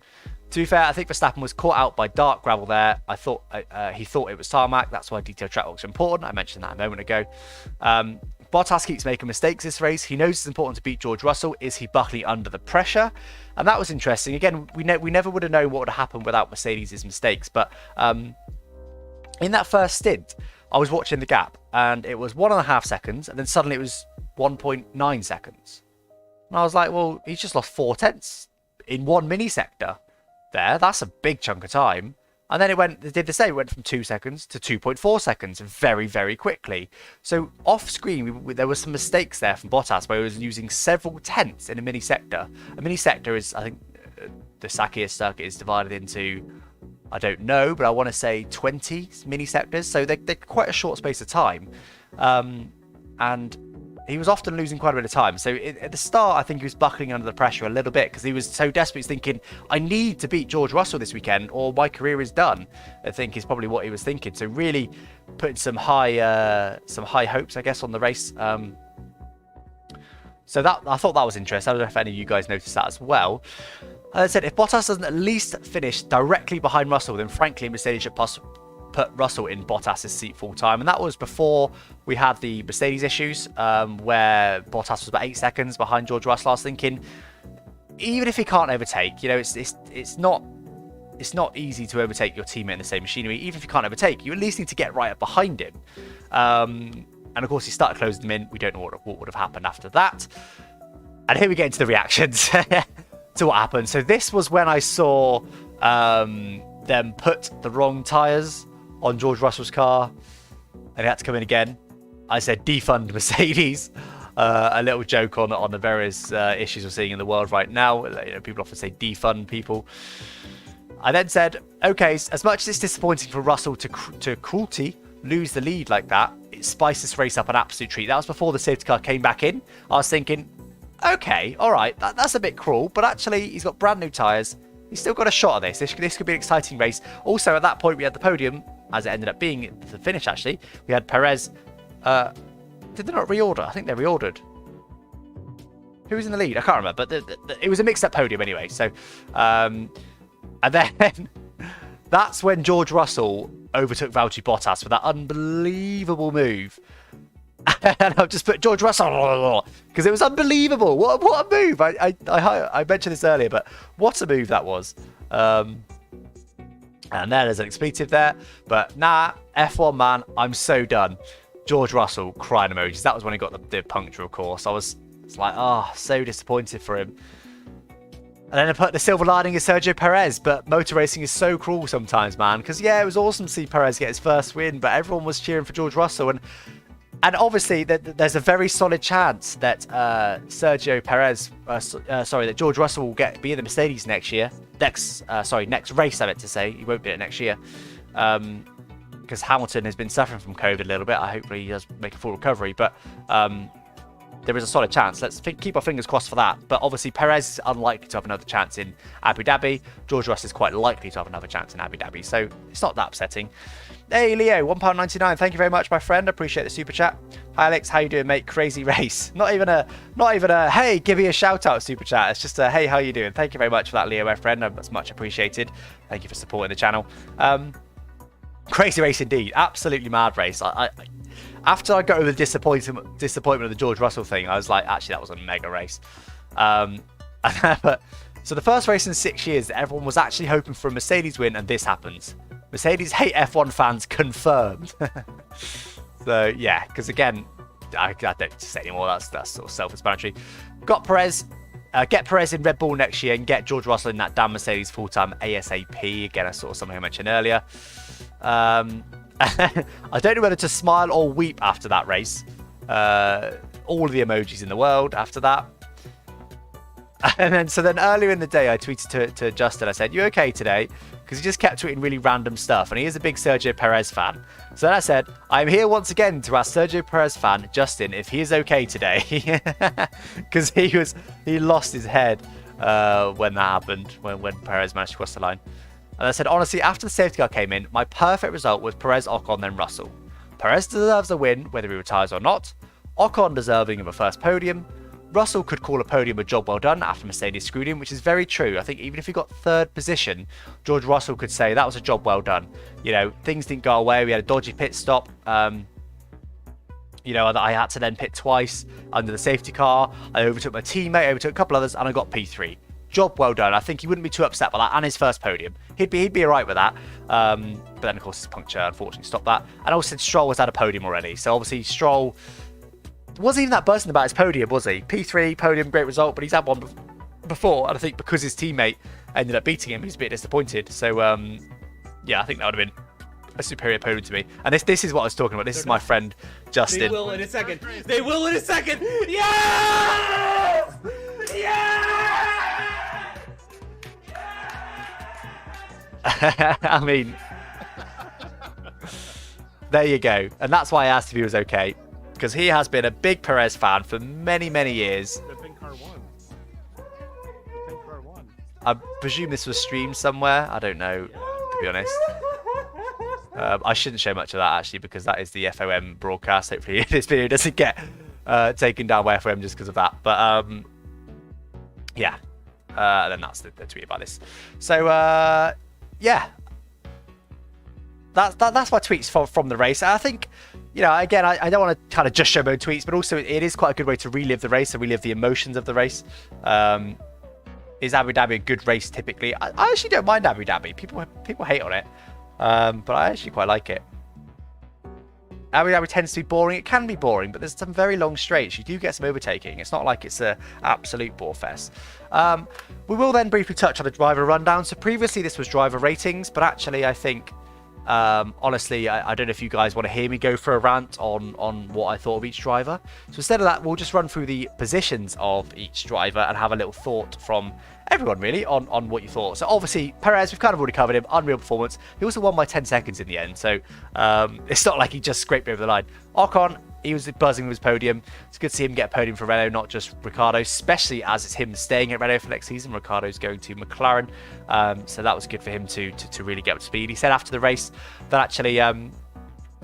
To be fair, I think Verstappen was caught out by dark gravel there. I thought he thought it was tarmac. That's why detailed track work is important. I mentioned that a moment ago. Bottas keeps making mistakes this race. He knows it's important to beat George Russell. Is he buckling under the pressure? And that was interesting. Again, we never would have known what would have happened without Mercedes' mistakes. But in that first stint, I was watching the gap, and it was 1.5 seconds, and then suddenly it was 1.9 seconds. And I was like, well, he's just lost 4/10 in one mini sector. There, that's a big chunk of time. And then it did the same. It went from 2 seconds to 2.4 seconds very, very quickly. So off screen, there were some mistakes there from Bottas where he was using several tenths in a mini sector. A mini sector is, I think, the Sakhir circuit is divided into, I don't know, but I want to say 20 mini sectors. So they're quite a short space of time. And he was often losing quite a bit of time. So at the start, I think he was buckling under the pressure a little bit because he was so desperate. He's thinking, I need to beat George Russell this weekend or my career is done, I think is probably what he was thinking. So really putting some high hopes, I guess, on the race. So that I thought that was interesting. I don't know if any of you guys noticed that as well. As I said, if Bottas doesn't at least finish directly behind Russell, then frankly, Mercedes should put Russell in Bottas' seat full time. And that was before we had the Mercedes issues, where Bottas was about 8 seconds behind George Russell. I was thinking, even if he can't overtake, it's not easy to overtake your teammate in the same machinery. Even if you can't overtake, you at least need to get right up behind him. And of course, he started closing them in. We don't know what would have happened after that. And here we get into the reactions to what happened. So this was when I saw them put the wrong tyres on George Russell's car, and he had to come in again. I said defund Mercedes, a little joke on the various issues we're seeing in the world right now. People often say defund people. I then said, okay, as much as it's disappointing for Russell to cruelty lose the lead like that, it spiced this race up an absolute treat. That was before the safety car came back in. I was thinking, okay, all right, that's a bit cruel, but actually he's got brand new tyres. He's still got a shot at this. This could be an exciting race. Also, at that point, we had the podium, as it ended up being the finish, actually. We had Perez. Did they not reorder? I think they reordered. Who was in the lead? I can't remember. But it was a mixed-up podium anyway. So, and then that's when George Russell overtook Valtteri Bottas for that unbelievable move. And I've just put George Russell because it was unbelievable. What a move! I mentioned this earlier, but what a move that was. And there's an expletive there. But nah, F1 man, I'm so done. George Russell, crying emojis. That was when he got the puncture, of course. It's like, so disappointed for him. And then I put the silver lining is Sergio Perez, but motor racing is so cruel sometimes, man. Because yeah, it was awesome to see Perez get his first win, but everyone was cheering for George Russell, and obviously there's a very solid chance that that George Russell will be in the Mercedes next year. Next race, I meant to say. He won't be in it next year. because Hamilton has been suffering from COVID a little bit. I hope he does make a full recovery, but there is a solid chance. Let's keep our fingers crossed for that. But obviously, Perez is unlikely to have another chance in Abu Dhabi. George Russell is quite likely to have another chance in Abu Dhabi, so it's not that upsetting. Hey, Leo, £1.99. Thank you very much, my friend. I appreciate the super chat. Hi, Alex. How you doing, mate? Crazy race. Not even a hey, give me a shout out super chat. It's just a hey, how you doing? Thank you very much for that, Leo, my friend. That's much appreciated. Thank you for supporting the channel. Crazy race indeed. Absolutely mad race. After I got over the disappointment of the George Russell thing, I was like, actually, that was a mega race. But so the first race in 6 years, everyone was actually hoping for a Mercedes win, and this happens. Mercedes hate F1 fans confirmed. So yeah, because again, I don't say anymore. That's sort of self-explanatory. Got Perez. Get Perez in Red Bull next year and get George Russell in that damn Mercedes full-time ASAP. Again, that's sort of something I mentioned earlier. I don't know whether to smile or weep after that race. All of the emojis in the world after that. And then earlier in the day, I tweeted to Justin. I said, "You okay today?" Because he just kept tweeting really random stuff, and he is a big Sergio Perez fan. So then I said, "I'm here once again to ask Sergio Perez fan Justin if he is okay today," because he lost his head when that happened, when Perez managed to cross the line. And I said, honestly, after the safety car came in, my perfect result was Perez, Ocon, then Russell. Perez deserves a win, whether he retires or not. Ocon deserving of a first podium. Russell could call a podium a job well done after Mercedes screwed him, which is very true. I think even if he got third position, George Russell could say that was a job well done. You know, things didn't go away. We had a dodgy pit stop. You know, I had to then pit twice under the safety car. I overtook my teammate, overtook a couple others, and I got P3. Job well done. I think he wouldn't be too upset by that, and his first podium. He'd be alright with that. But then, of course, his puncture unfortunately stopped that. And also, said Stroll was at a podium already. So obviously, Stroll wasn't even that buzzing about his podium, was he? P3 podium, great result, but he's had one before, and I think because his teammate ended up beating him, he's a bit disappointed. So yeah, I think that would have been a superior podium to me. And this is what I was talking about. This is my friend Justin. They will in a second. They will in a second. Yes! Yes! I mean, there you go. And that's why I asked if he was okay. Because he has been a big Perez fan for many, many years. The pink car won. The pink car won. I presume this was streamed somewhere. I don't know, to be honest. I shouldn't show much of that, actually, because that is the FOM broadcast. Hopefully this video doesn't get taken down by FOM just because of that. But, yeah. Then that's the tweet about this. So, yeah. That's my tweets from the race. I think, you know, again, I don't want to kind of just show my own tweets, but also it is quite a good way to relive the race and relive the emotions of the race. Is Abu Dhabi a good race typically? I actually don't mind Abu Dhabi. People hate on it, but I actually quite like it. Abu Dhabi tends to be boring. It can be boring, but there's some very long straights. You do get some overtaking. It's not like it's an absolute bore fest. We will then briefly touch on the driver rundown. So previously this was driver ratings, but actually I think... honestly, I don't know if you guys want to hear me go for a rant on what I thought of each driver. So instead of that, we'll just run through the positions of each driver and have a little thought from everyone, really, on what you thought. So obviously, Perez, we've kind of already covered him. Unreal performance. He also won by 10 seconds in the end. So it's not like he just scraped over the line. Ocon, he was buzzing with his podium. It's good to see him get a podium for Renault, not just Ricciardo, especially as it's him staying at Renault for next season. Ricciardo's going to McLaren. So that was good for him to really get up to speed. He said after the race that actually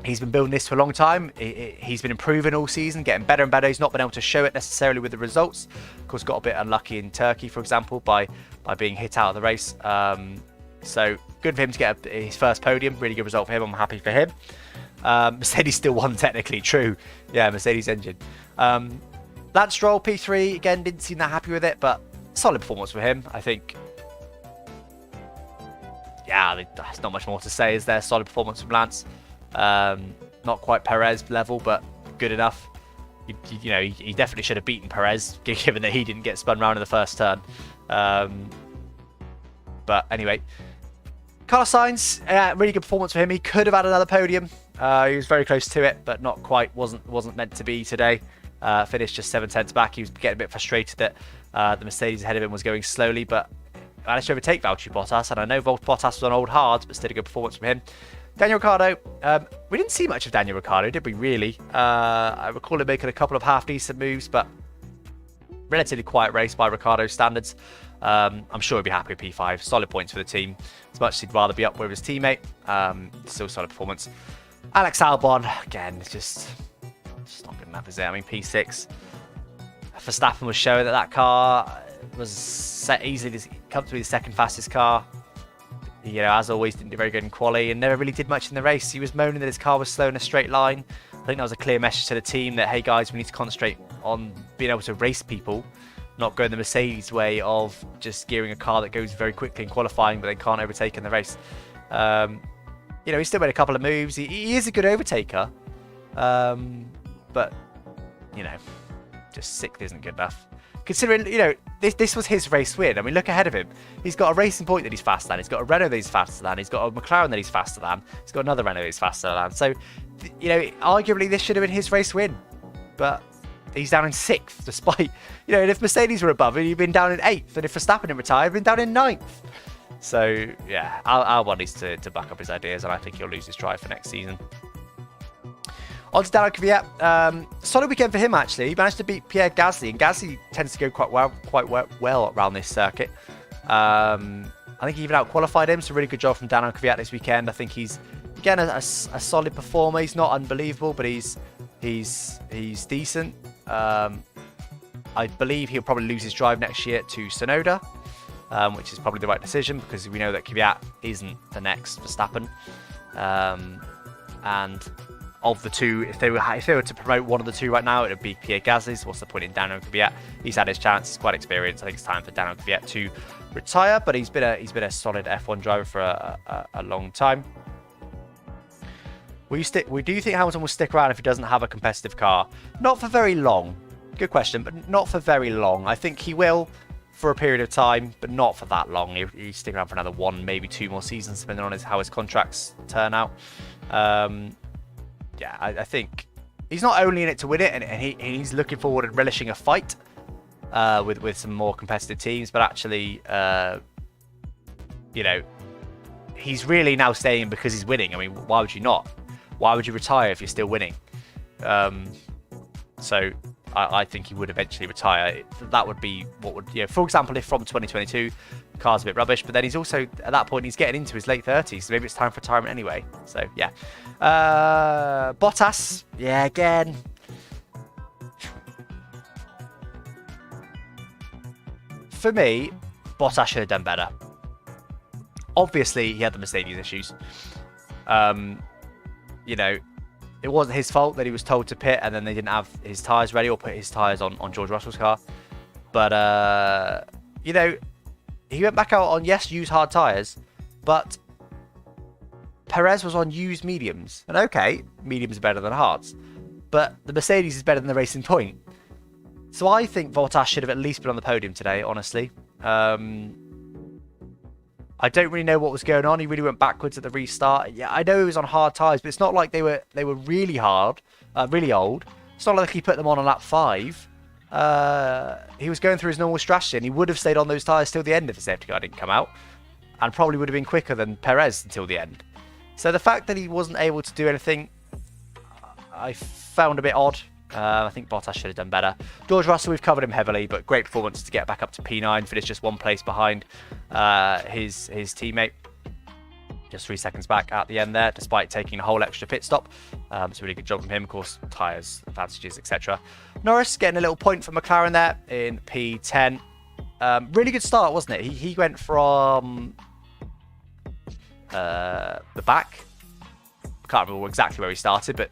he's been building this for a long time. He's been improving all season, getting better and better. He's not been able to show it necessarily with the results. Of course, got a bit unlucky in Turkey, for example, by being hit out of the race. So good for him to get his first podium. Really good result for him. I'm happy for him. Mercedes still won, technically. True. Yeah, Mercedes engine. Lance Stroll, P3. Again, didn't seem that happy with it, but solid performance for him, I think. Yeah, there's not much more to say, is there? Solid performance from Lance. Not quite Perez level, but good enough. You know, he definitely should have beaten Perez, given that he didn't get spun round in the first turn. But anyway, Carlos Sainz, really good performance for him. He could have had another podium. He was very close to it, but not quite. Wasn't meant to be today. Finished just 7/10 back. He was getting a bit frustrated that the Mercedes ahead of him was going slowly, but managed to overtake Valtteri Bottas. And I know Bottas was on old hards, but still a good performance from him. Daniel Ricciardo, we didn't see much of Daniel Ricciardo, did we really? I recall him making a couple of half-decent moves, but relatively quiet race by Ricciardo's standards. I'm sure he'll be happy with P5. Solid points for the team. As much as he'd rather be up with his teammate. Still solid performance. Alex Albon, again, it's just not good enough, is it? I mean, P6. Verstappen was showing that car was set easily comfortably the second fastest car. You know, as always, didn't do very good in quali and never really did much in the race. He was moaning that his car was slow in a straight line. I think that was a clear message to the team that, hey guys, we need to concentrate on being able to race people, not going the Mercedes way of just gearing a car that goes very quickly in qualifying but they can't overtake in the race. You know, he still made a couple of moves. He is a good overtaker, but, you know, just sixth isn't good enough. Considering, you know, this was his race win. I mean, look ahead of him. He's got a Racing Point that he's faster than. He's got a Renault that he's faster than. He's got a McLaren that he's faster than. He's got another Renault that he's faster than. So, you know, arguably this should have been his race win. But he's down in 6th, despite, you know, and if Mercedes were above him, he'd been down in 8th. And if Verstappen didn't retire, he'd been down in 9th. So, yeah, Albon needs to back up his ideas, and I think he'll lose his drive for next season. On to Daniel Kvyat. Solid weekend for him, actually. He managed to beat Pierre Gasly, and Gasly tends to go quite well around this circuit. I think he even out-qualified him, so really good job from Daniel Kvyat this weekend. I think he's, again, a solid performer. He's not unbelievable, but he's decent. I believe he'll probably lose his drive next year to Tsunoda, which is probably the right decision, because we know that Kvyat isn't the next Verstappen. And of the two, if they were to promote one of the two right now, it would be Pierre Gasly. So what's the point in Daniel Kvyat? He's had his chance. He's quite experienced. I think it's time for Daniel Kvyat to retire. But he's been a solid F1 driver for a long time. Do you think Hamilton will stick around if he doesn't have a competitive car? Not for very long. Good question, but not for very long. I think he will for a period of time, but not for that long. He'll stick around for another 1, maybe 2 more seasons, depending on how his contracts turn out. Yeah, I think he's not only in it to win it, and he's looking forward and relishing a fight with some more competitive teams, but actually, you know, he's really now staying because he's winning. I mean, why would you not? Why would you retire if you're still winning? So I think he would eventually retire. That would be what would, you know, for example, if from 2022 the car's a bit rubbish, but then he's also at that point he's getting into his late 30s, so maybe it's time for retirement anyway. So yeah, Bottas, yeah, again. For me, Bottas should have done better. Obviously, he had the Mercedes issues. You know, it wasn't his fault that he was told to pit and then they didn't have his tyres ready or put his tyres on George Russell's car. But, you know, he went back out on, yes, used hard tyres, but Perez was on used mediums. And okay, mediums are better than hards, but the Mercedes is better than the Racing Point. So I think Bottas should have at least been on the podium today, honestly. I don't really know what was going on. He really went backwards at the restart. Yeah, I know he was on hard tyres, but it's not like they were really hard, really old. It's not like he put them on lap 5. He was going through his normal strategy, and he would have stayed on those tyres till the end if the safety car didn't come out, and probably would have been quicker than Perez until the end. So the fact that he wasn't able to do anything, I found a bit odd. I think Bottas should have done better. George Russell, we've covered him heavily, but great performance to get back up to P9, finish just 1 place behind his teammate. Just 3 seconds back at the end there, despite taking a whole extra pit stop. It's a really good job from him, of course, tyres, advantages, etc. Norris getting a little point for McLaren there in P10. Really good start, wasn't it? He went from the back. I can't remember exactly where he started, but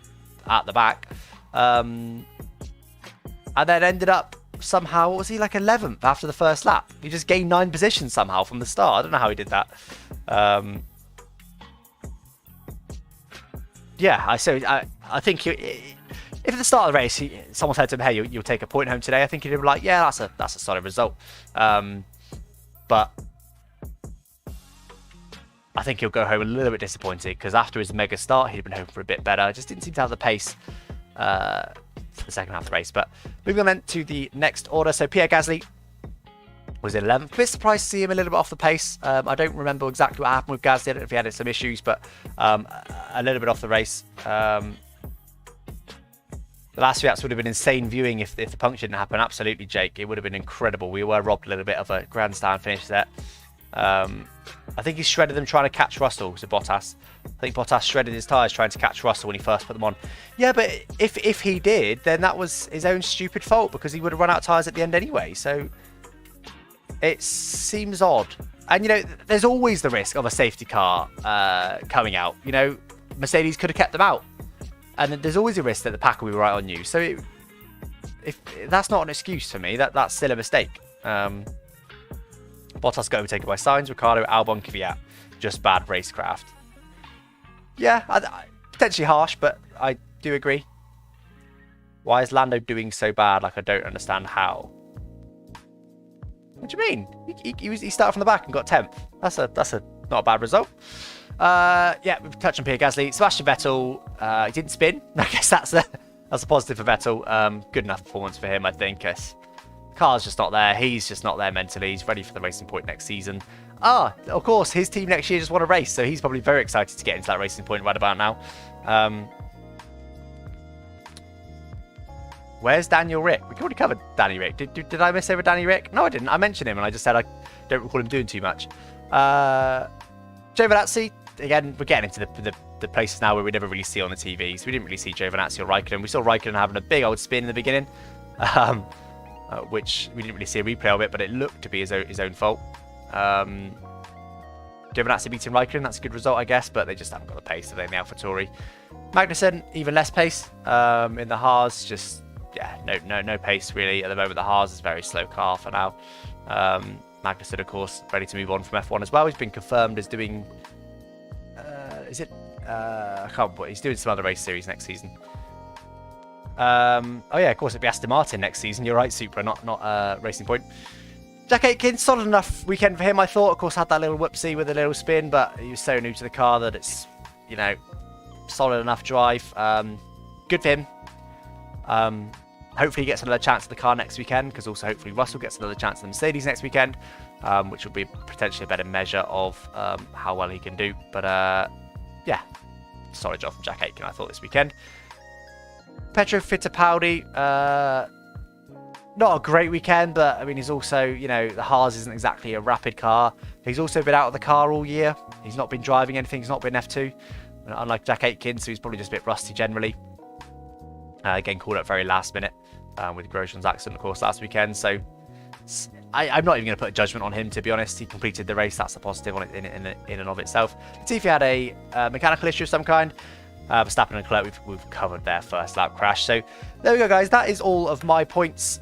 at the back. And then ended up somehow, what was he, like 11th after the first lap? He just gained 9 positions somehow from the start. I don't know how he did that. Yeah, I think if at the start of the race someone said to him, hey, you'll take a point home today, I think he'd be like, yeah, that's a solid result. But I think he'll go home a little bit disappointed, because after his mega start he'd been home for a bit better. Just didn't seem to have the pace for the second half of the race. But moving on then to the next order. So Pierre Gasly, was 11th. A bit surprised to see him a little bit off the pace. I don't remember exactly what happened with Gasly. I don't know if he had some issues, but a little bit off the race. The last few laps would have been insane viewing if the puncture didn't happen. Absolutely, Jake. It would have been incredible. We were robbed a little bit of a grandstand finish there. I think he shredded them trying to catch Russell, so Bottas. I think Bottas shredded his tyres trying to catch Russell when he first put them on. Yeah, but if he did, then that was his own stupid fault because he would have run out of tyres at the end anyway. So it seems odd. And, you know, there's always the risk of a safety car coming out. You know, Mercedes could have kept them out. And there's always a risk that the pack will be right on you. So if that's not an excuse for me, that's still a mistake. Bottas got overtaken by Sainz, Ricciardo, Albon, Kvyat. Just bad racecraft. Yeah, potentially harsh, but I do agree. Why is Lando doing so bad? Like, I don't understand how. What do you mean? He started from the back and got 10th. That's not a bad result. Yeah, we've touched on Pierre Gasly. Sebastian Vettel, he didn't spin. I guess that's a positive for Vettel. Good enough performance for him, I think. Car's just not there. He's just not there mentally. He's ready for the Racing Point next season. Of course, his team next year just won a race, so he's probably very excited to get into that Racing Point right about now. Where's Daniel Rick? We already covered Danny Rick. Did I miss over Danny Rick? No, I didn't. I mentioned him, and I just said I don't recall him doing too much. Giovinazzi, again, we're getting into the places now where we never really see on the TVs. We didn't really see Giovinazzi or Raikkonen. We saw Raikkonen having a big old spin in the beginning, which we didn't really see a replay of it, but it looked to be his own fault. Giovinazzi beating Raikkonen, that's a good result, I guess, but they just haven't got the pace today in the AlphaTauri. Magnussen, even less pace in the Haas, just no pace really at the moment. The Haas is a very slow car for now. Magnussen, of course, ready to move on from F1 as well. He's been confirmed as doing I can't remember. He's doing some other race series next season. Oh yeah, of course it'd be Aston Martin next season. You're right, Supra, not Racing Point. Jack Aitken, solid enough weekend for him, I thought. Of course, had that little whoopsie with a little spin, but he was so new to the car that it's, you know, solid enough drive. Good for him. Hopefully he gets another chance at the car next weekend, because also hopefully Russell gets another chance at the Mercedes next weekend, which will be potentially a better measure of how well he can do. But yeah, solid job from Jack Aitken, I thought, this weekend. Petro Fittipaldi, not a great weekend, but I mean, he's also, you know, the Haas isn't exactly a rapid car. He's also been out of the car all year. He's not been driving anything. He's not been F2, unlike Jack Aitken, so he's probably just a bit rusty generally. Getting called up very last minute with Grosjean's accident, of course, last weekend. So I'm not even going to put a judgment on him, to be honest. He completed the race. That's a positive on it in and of itself. Latifi had a mechanical issue of some kind. Verstappen and Leclerc, we've covered their first lap crash. So there we go, guys. That is all of my points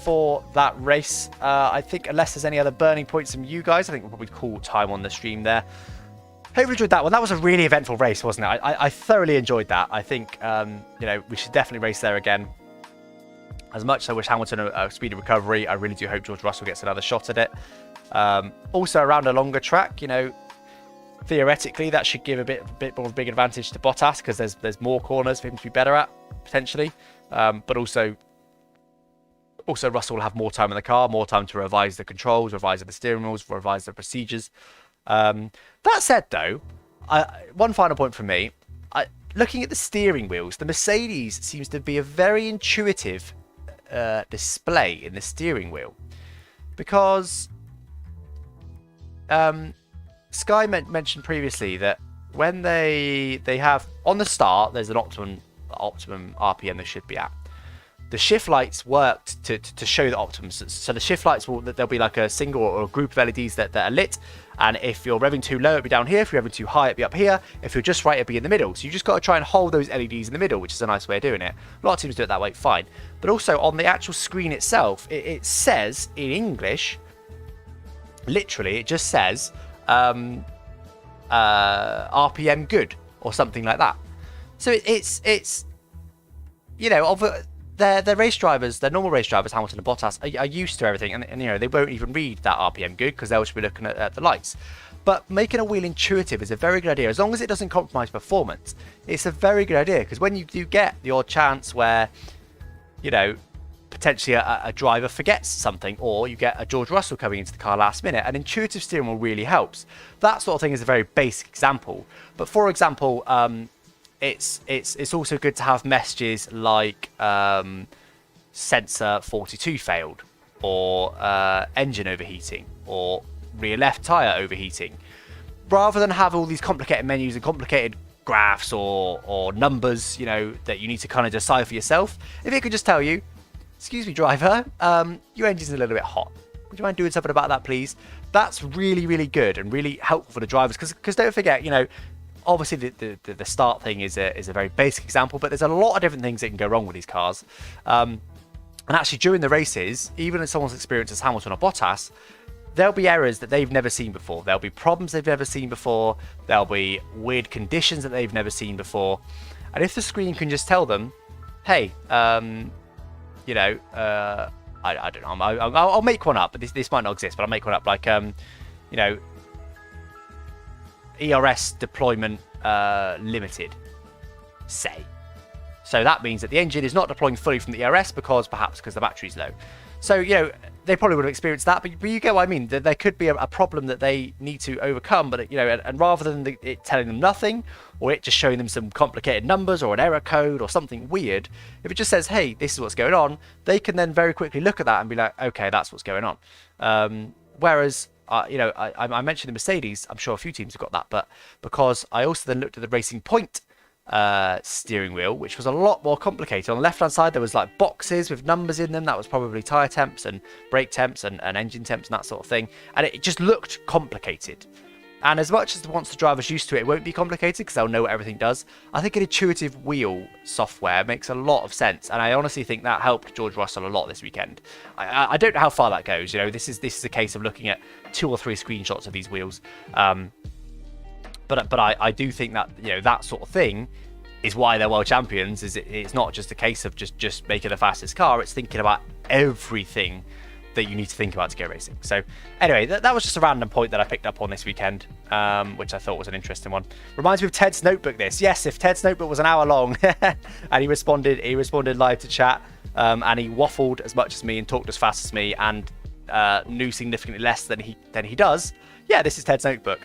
for that race. I think unless there's any other burning points from you guys, I think we'll probably call time on the stream there. Hope you enjoyed that one. That was a really eventful race, wasn't it? I thoroughly enjoyed that. I think you know, we should definitely race there again. As much as I wish Hamilton a speedy recovery, I really do hope George Russell gets another shot at it. Also, around a longer track, you know, theoretically that should give a bit more of a big advantage to Bottas, because there's more corners for him to be better at potentially. But also Russell will have more time in the car, more time to revise the controls, revise the steering wheels, revise the procedures. That said, though, one final point from me. Looking at the steering wheels, the Mercedes seems to be a very intuitive display in the steering wheel, because Sky mentioned previously that when they have on the start, there's an optimum RPM they should be at. The shift lights worked to show the optimum. So the shift lights there'll be like a single or a group of LEDs that are lit, and if you're revving too low, it'll be down here. If you're revving too high, it'll be up here. If you're just right, it'll be in the middle. So you just got to try and hold those LEDs in the middle, which is a nice way of doing it. A lot of teams do it that way, fine. But also on the actual screen itself, it says in English, literally, it just says RPM good or something like that. So it's you know, their race drivers, their normal race drivers, Hamilton and Bottas, are used to everything, and you know, they won't even read that RPM good because they'll just be looking at the lights. But making a wheel intuitive is a very good idea, as long as it doesn't compromise performance. It's a very good idea, because when you do get the odd chance where, you know, potentially a driver forgets something, or you get a George Russell coming into the car last minute, and intuitive steering wheel really helps. That sort of thing is a very basic example. But for example, it's also good to have messages like sensor 42 failed, or engine overheating, or rear left tyre overheating. Rather than have all these complicated menus and complicated graphs or numbers, you know, that you need to kind of decide for yourself, if it could just tell you, excuse me, driver, your engine's a little bit hot. Would you mind doing something about that, please? That's really, really good and really helpful for the drivers, because don't forget, you know, obviously the start thing is a very basic example, but there's a lot of different things that can go wrong with these cars. And actually during the races, even if someone's experienced as Hamilton or Bottas, there'll be errors that they've never seen before. There'll be problems they've never seen before. There'll be weird conditions that they've never seen before. And if the screen can just tell them, hey, you know, I don't know, I'll make one up, but this might not exist, but I'll make one up, like, you know, ERS deployment limited, say. So that means that the engine is not deploying fully from the ERS because the battery's low. So, you know, they probably would have experienced that, but you get what I mean. There could be a problem that they need to overcome, but, you know, and rather than it telling them nothing, or it just showing them some complicated numbers or an error code or something weird, if it just says, hey, this is what's going on, they can then very quickly look at that and be like, okay, that's what's going on. Whereas, you know, I mentioned the Mercedes, I'm sure a few teams have got that, but because I also then looked at the Racing Point steering wheel, which was a lot more complicated. On the left hand side there was like boxes with numbers in them. That was probably tire temps and brake temps and engine temps and that sort of thing, and it just looked complicated. And as much as once the driver's used to it, it won't be complicated because they'll know what everything does. I think an intuitive wheel software makes a lot of sense, and I honestly think that helped George Russell a lot this weekend. I don't know how far that goes. You know, this is a case of looking at 2 or 3 screenshots of these wheels. But I do think that, you know, that sort of thing is why they're world champions. It's not just a case of just making the fastest car. It's thinking about everything that you need to think about to go racing. So anyway, that was just a random point that I picked up on this weekend, which I thought was an interesting one. Reminds me of Ted's notebook. This, yes, if Ted's notebook was an hour long, and he responded live to chat, and he waffled as much as me and talked as fast as me, and knew significantly less than he does. Yeah, this is Ted's notebook.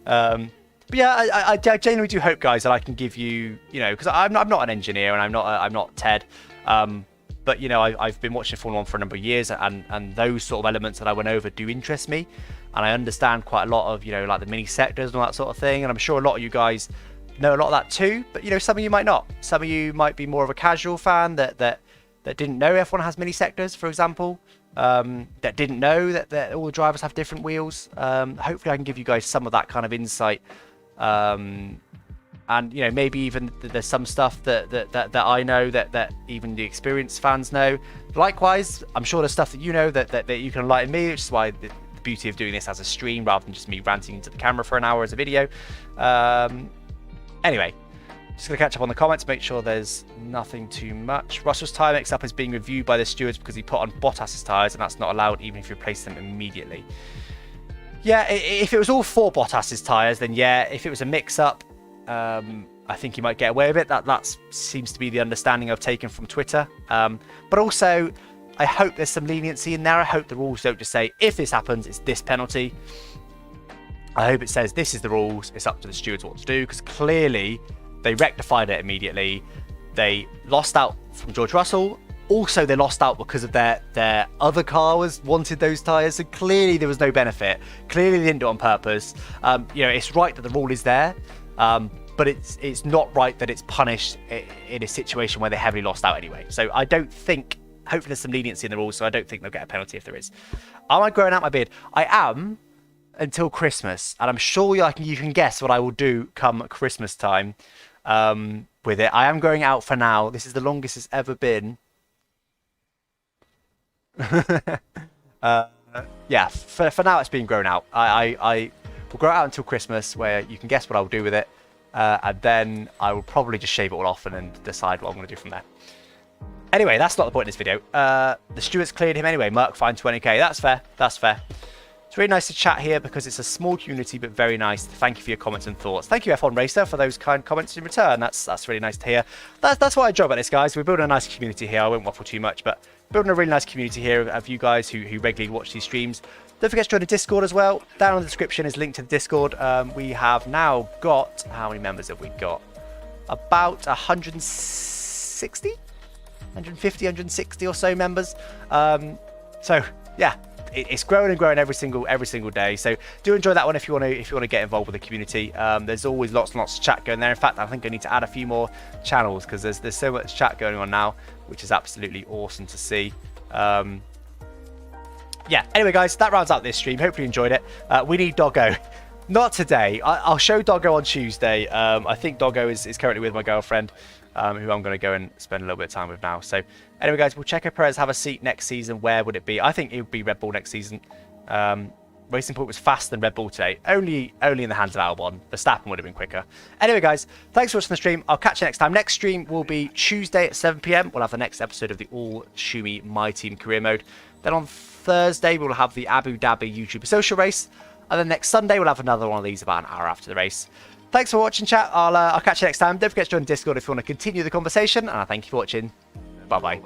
But yeah, I genuinely do hope, guys, that I can give you, you know, because I'm not an engineer and I'm not Ted, but you know, I've been watching Formula 1 for a number of years, and those sort of elements that I went over do interest me, and I understand quite a lot of, you know, like the mini sectors and all that sort of thing, and I'm sure a lot of you guys know a lot of that too, but you know, some of you might not. Some of you might be more of a casual fan that didn't know F1 has mini sectors, for example. That didn't know that all the drivers have different wheels. Hopefully I can give you guys some of that kind of insight, and you know, maybe even there's some stuff that I know that even the experienced fans know. Likewise, I'm sure there's stuff that you know that you can enlighten me, which is why the beauty of doing this as a stream rather than just me ranting into the camera for an hour as a video. Anyway, just going to catch up on the comments, make sure there's nothing too much. Russell's tyre mix-up is being reviewed by the stewards because he put on Bottas's tyres, and that's not allowed even if you replace them immediately. Yeah, if it was all 4 Bottas's tyres, then yeah. If it was a mix-up, I think he might get away with it. That seems to be the understanding I've taken from Twitter. But also, I hope there's some leniency in there. I hope the rules don't just say, if this happens, it's this penalty. I hope it says, this is the rules, it's up to the stewards what to do, because clearly they rectified it immediately. They lost out from George Russell. Also, they lost out because of their other car wanted those tyres. So clearly there was no benefit. Clearly they didn't do it on purpose. You know, it's right that the rule is there, but it's not right that it's punished in a situation where they heavily lost out anyway. So I don't think. Hopefully there's some leniency in the rules, so I don't think they'll get a penalty if there is. Am I growing out my beard? I am until Christmas, and I'm sure you can guess what I will do come Christmas time. With it, I am going out for now. This is the longest it's ever been. Yeah, for now it's been grown out. I will grow it out until Christmas, where you can guess what I'll do with it, and then I will probably just shave it all off and then decide what I'm going to do from there. Anyway, that's not the point of this video. The stewards cleared him anyway. Merck fined 20k. That's fair. That's fair. It's really nice to chat here because it's a small community, but very nice. Thank you for your comments and thoughts. Thank you, F1 Racer, for those kind comments in return. That's really nice to hear. That's what I enjoy about this, guys. We're building a nice community here. I won't waffle too much, but building a really nice community here of you guys who regularly watch these streams. Don't forget to join the Discord as well. Down in the description is linked to the Discord. We have now got, how many members have we got? About 160? 150, 160 or so members. So yeah, it's growing and growing every single day. So do enjoy that one if you want to get involved with the community. There's always lots and lots of chat going there. In fact, I think I need to add a few more channels because there's so much chat going on now, which is absolutely awesome to see. Yeah, anyway, guys, that rounds out this stream. Hopefully you enjoyed it. We need Doggo. Not today. I'll show Doggo on Tuesday. I think Doggo is currently with my girlfriend, who I'm going to go and spend a little bit of time with now. So anyway, guys, we'll check if Perez have a seat next season. Where would it be? I think it would be Red Bull next season. Racing Point was faster than Red Bull today. Only in the hands of Albon. Verstappen would have been quicker. Anyway, guys, thanks for watching the stream. I'll catch you next time. Next stream will be Tuesday at 7 PM. We'll have the next episode of the All Shumi My Team Career Mode. Then on Thursday, we'll have the Abu Dhabi YouTuber Social Race. And then next Sunday, we'll have another one of these about an hour after the race. Thanks for watching, chat. I'll catch you next time. Don't forget to join Discord if you want to continue the conversation. And I thank you for watching. Bye-bye.